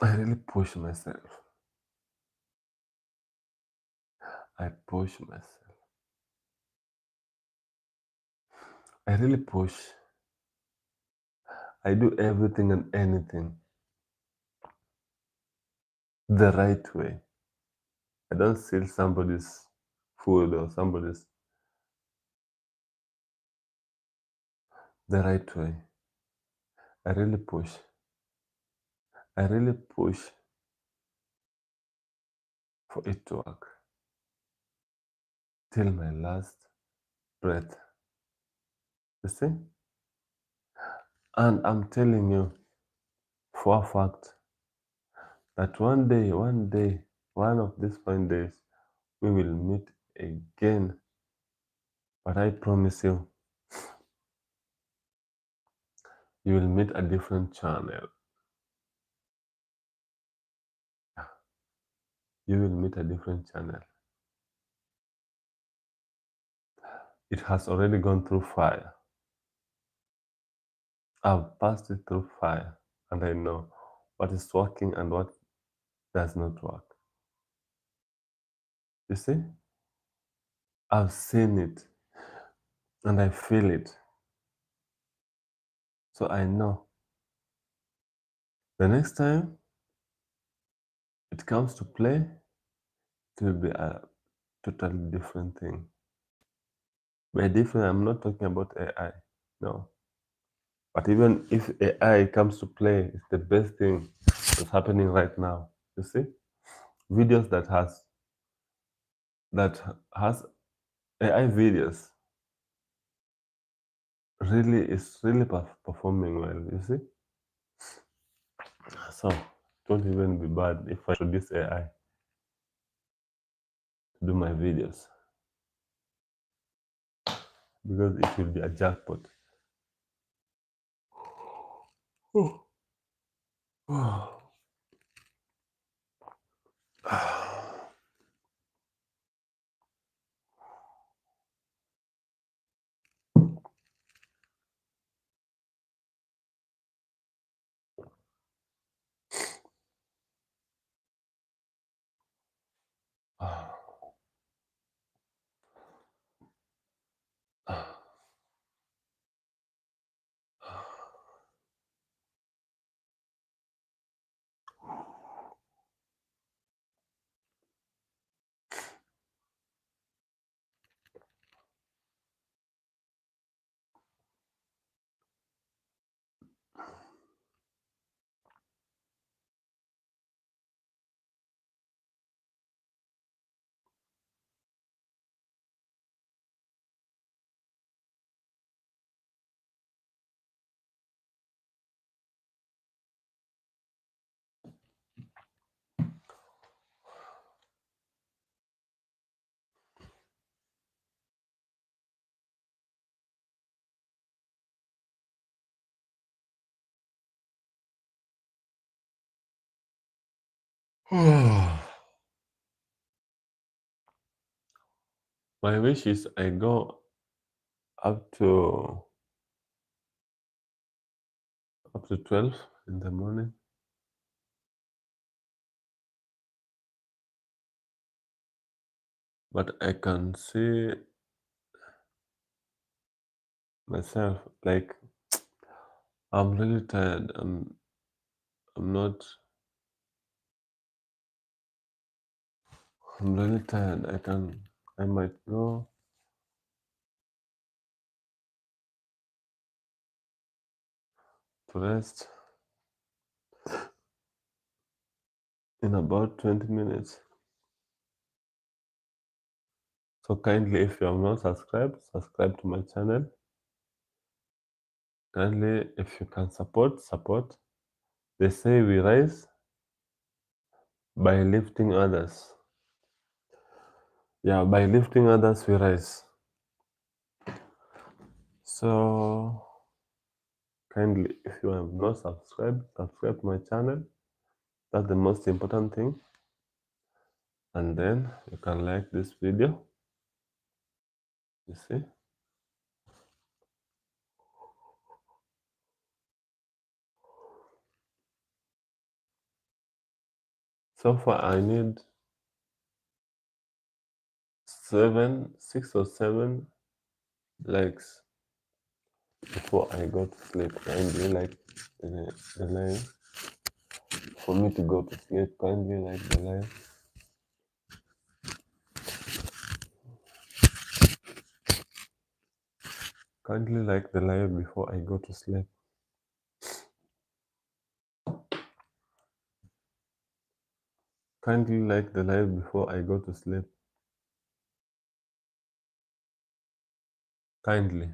I really push myself. I push myself. I really push. I do everything and anything the right way. I don't steal somebody's food or somebody's the right way. I really push. I really push for it to work till my last breath. You see? And I'm telling you for a fact that one day, one of these fine days, we will meet again. But I promise you, you will meet a different channel. You will meet a different channel. It has already gone through fire. I've passed it through fire, and I know what is working and what does not work. You see? I've seen it and I feel it. So I know the next time it comes to play, it will be a totally different thing. By different, I'm not talking about AI, no. But even if AI comes to play, it's the best thing that's happening right now. You see, videos that has AI videos really is really performing well. You see, so don't even be bad if I introduce AI to do my videos because it will be a jackpot. My wish is I go up to 12 in the morning. But I can see myself like I'm really tired. I'm not I'm really tired. I might go to rest in about 20 minutes. So kindly, if you have not subscribed, subscribe to my channel. Kindly, if you can support. They say we rise by lifting others. Yeah, by lifting others, we rise. So kindly, if you have not subscribed, subscribe to my channel. That's the most important thing. And then you can like this video. You see? So far, I need 6 or 7 likes before I go to sleep. Kindly like the live. For me to go to sleep, kindly like the live. Kindly like the live before I go to sleep. Kindly like the live before I go to sleep. Kindly.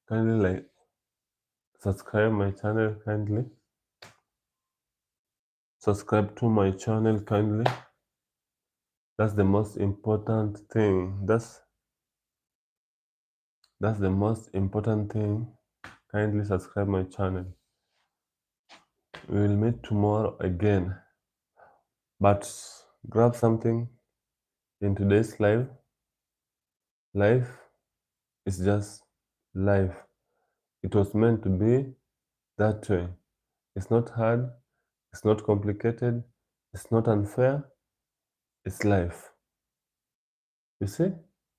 Kindly like subscribe my channel kindly. Subscribe to my channel kindly. That's the most important thing. That's the most important thing. Kindly subscribe my channel. We will meet tomorrow again. But grab something in today's life. Life is just life. It was meant to be that way. It's not hard, it's not complicated, it's not unfair, it's life. You see?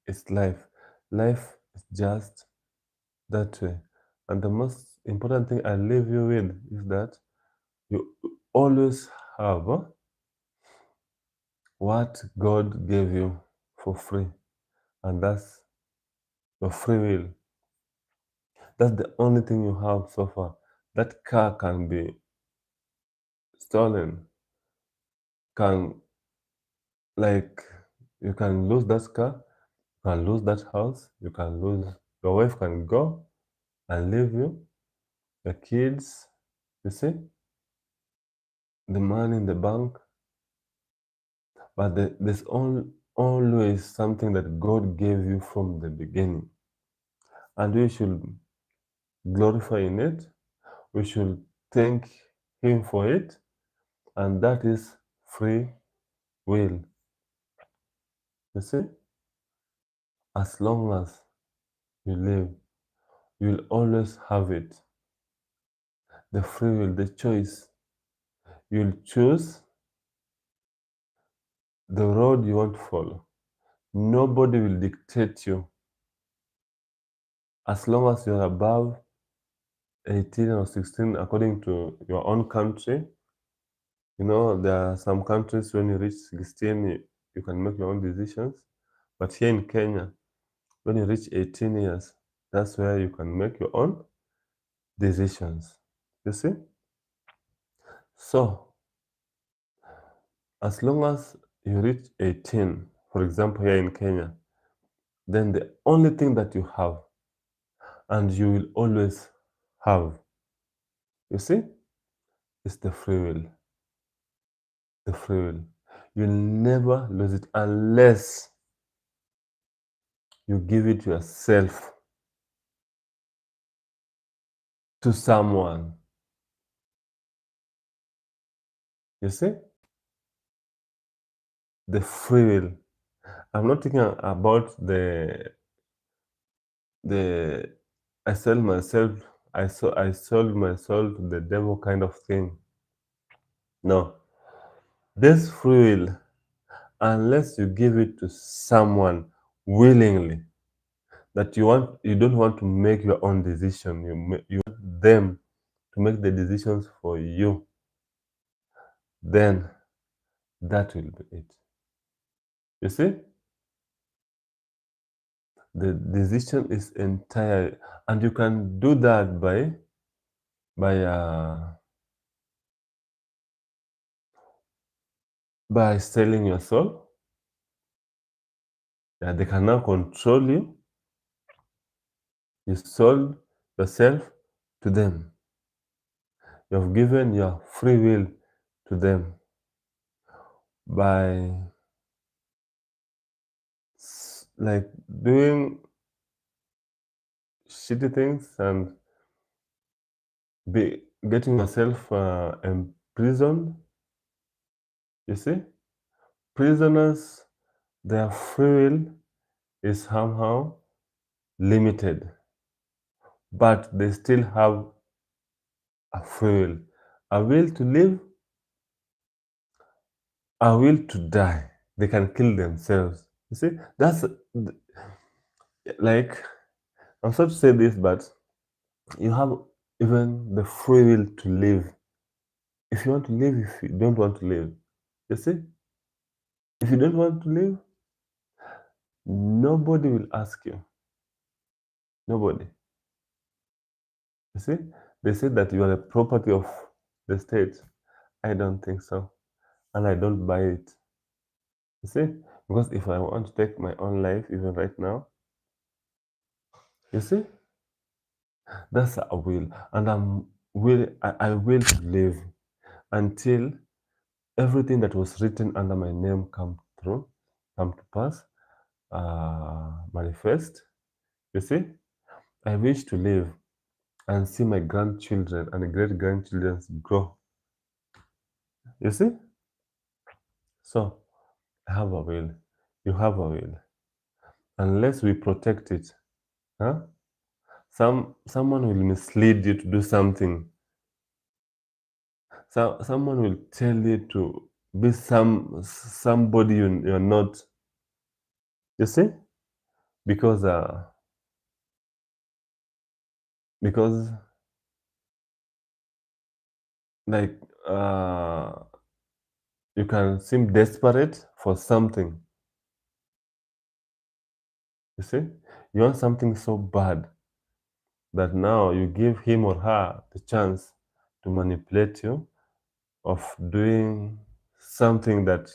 It's life. Life is just that way. And the most important thing I leave you with is that you always have what God gave you for free. And that's your free will. That's the only thing you have so far. That car can be stolen, can like you can lose that car, you can lose that house, you can lose your wife can go and leave you, the kids, you see, the money in the bank. But there's always something that God gave you from the beginning. And we should glorify in it. We should thank Him for it. And that is free will. You see? As long as you live, you'll always have it. The free will, the choice. You'll choose the road you want to follow. Nobody will dictate you. As long as you're above 18 or 16, according to your own country, there are some countries when you reach 16, you can make your own decisions. But here in Kenya, when you reach 18 years, that's where you can make your own decisions. You see? So, as long as you reach 18, for example, here in Kenya, then the only thing that you have, and you will always have, you see, is the free will. The free will. You'll never lose it unless you give it yourself to someone. You see? The free will. I'm not thinking about the I sell myself, I sold my soul to the devil kind of thing. No. This free will, unless you give it to someone willingly, that you don't want to make your own decision, you want them to make the decisions for you, then that will be it. You see? The decision is entire, and you can do that by selling your soul. Yeah, they can now control you. You sold yourself to them. You have given your free will to them by like doing shitty things and getting yourself imprisoned. You see, prisoners, their free will is somehow limited, but they still have a free will, a will to live, a will to die. They can kill themselves. You see, that's like, I'm sorry to say this, but you have even the free will to live. If you want to live, if you don't want to live, you see, if you don't want to live, nobody will ask you. Nobody. You see, they say that you are a property of the state. I don't think so, and I don't buy it. You see, because if I want to take my own life, even right now, you see, that's a will, and I will live until everything that was written under my name come to pass, manifest. You see, I wish to live and see my grandchildren and great grandchildren grow. You see, so I have a will. You have a will. Unless we protect it, huh? Someone will mislead you to do something. Someone will tell you to be somebody you're not. You see, because because like you can seem desperate for something. You see, you want something so bad that now you give him or her the chance to manipulate you of doing something that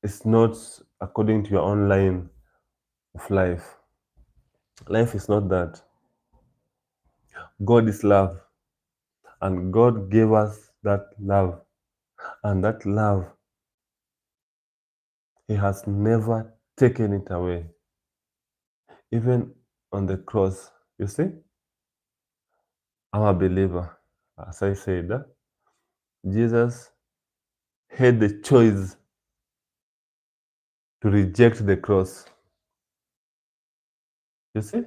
is not according to your own line of life. Life is not that. God is love, and God gave us that love, and that love, He has never taken it away. Even on the cross, you see, I'm a believer. As I said, Jesus had the choice to reject the cross. You see?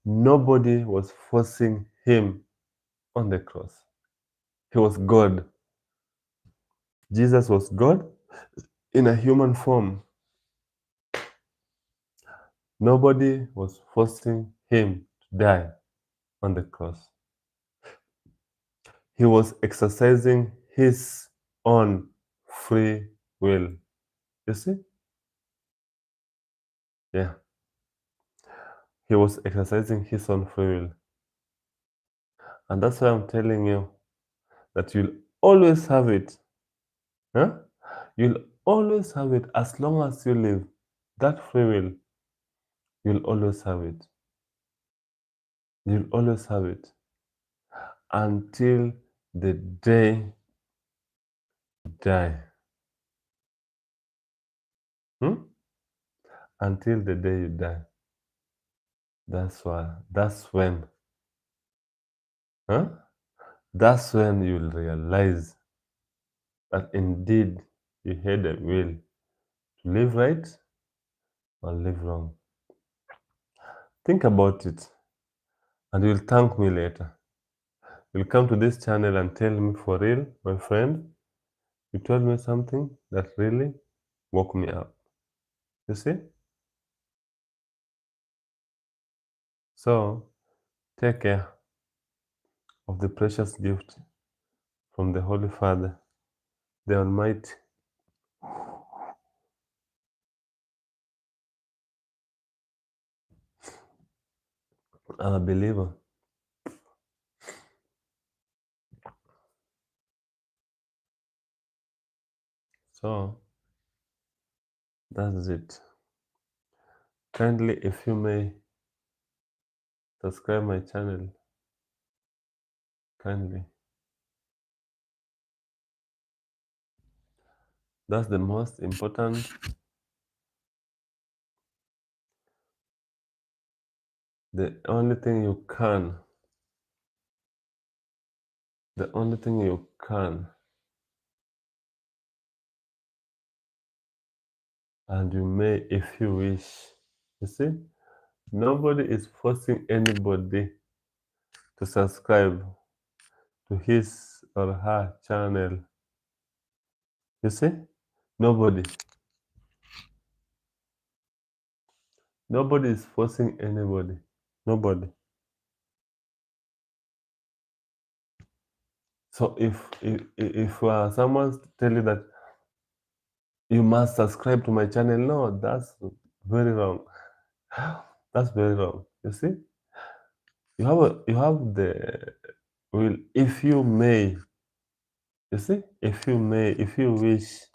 Nobody was forcing him on the cross. He was God. Jesus was God in a human form. Nobody was forcing him to die on the cross. He was exercising his own free will. You see? Yeah. He was exercising his own free will. And that's why I'm telling you that you'll always have it. Huh? You'll always have it as long as you live. That free will, you'll always have it. You'll always have it until the day you die. Until the day you die. That's why. That's when. Huh? That's when you'll realize that indeed you had a will to live right or live wrong. Think about it, and you'll thank me later. You'll come to this channel and tell me, for real, my friend, you told me something that really woke me up. You see? So, take care of the precious gift from the Holy Father, the Almighty. I'm a believer. So, that's it. Kindly, if you may, subscribe my channel. Kindly. That's the most important. The only thing you can, and you may if you wish. You see, nobody is forcing anybody to subscribe to his or her channel. You see, nobody is forcing anybody. Nobody. So if someone tell you that you must subscribe to my channel, no, that's very wrong. That's very wrong. You see, you have the will, if you may. You see, if you wish,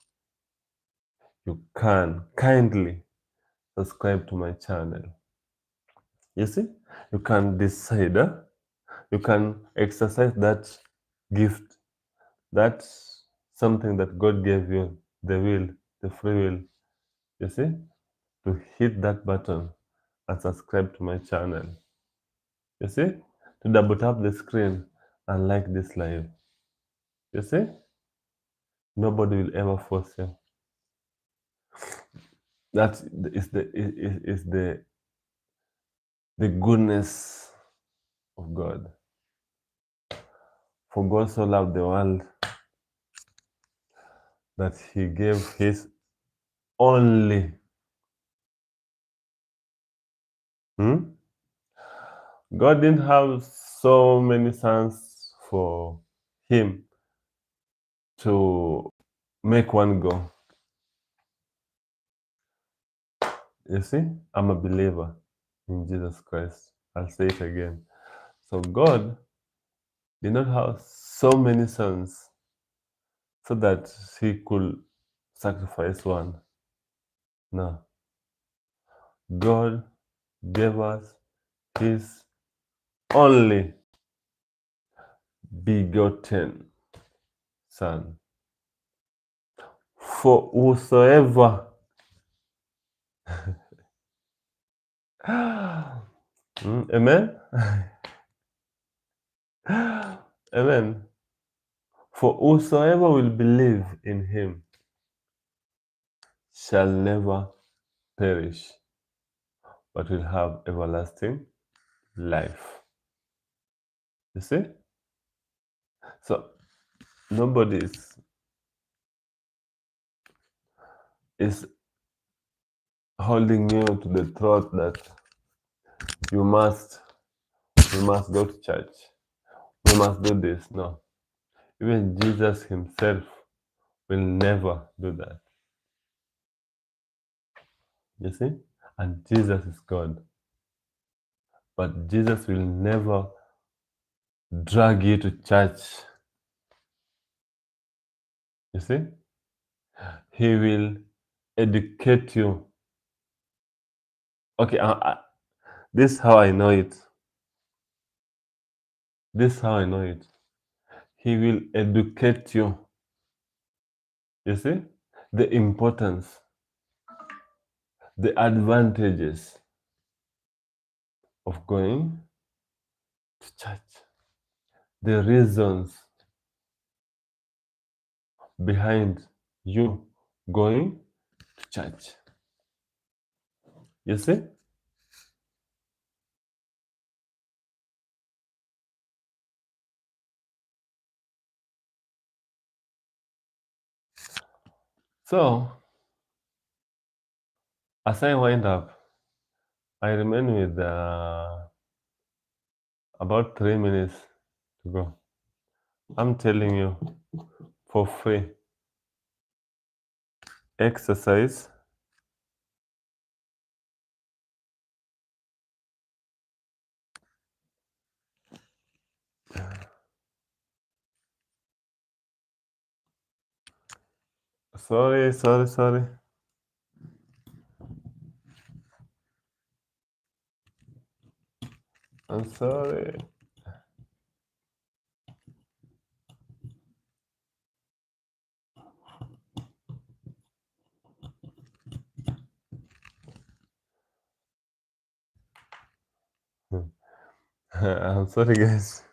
you can kindly subscribe to my channel. You see, you can decide. You can exercise that gift. That's something that God gave you, the will, the free will. You see, to hit that button and subscribe to my channel. You see, to double tap the screen and like this live. You see, nobody will ever force you. That is the goodness of God. For God so loved the world that he gave his only. God didn't have so many sons for him to make one go. You see, I'm a believer in Jesus Christ. I'll say it again. So God did not have so many sons so that he could sacrifice one. No. God gave us his only begotten Son. For whosoever Amen. Amen. For whosoever will believe in him shall never perish, but will have everlasting life. You see? So nobody is holding you to the throat that you must go to church, we must do this. No. Even Jesus himself will never do that. You see? And Jesus is God. But Jesus will never drag you to church. You see? He will educate you. Okay, this is how I know it. This is how I know it. He will educate you. You see? The importance, the advantages of going to church, the reasons behind you going to church. You see? So, as I wind up, I remain with about 3 minutes to go. I'm telling you, for free, exercise, sorry. I'm sorry. I'm sorry, guys.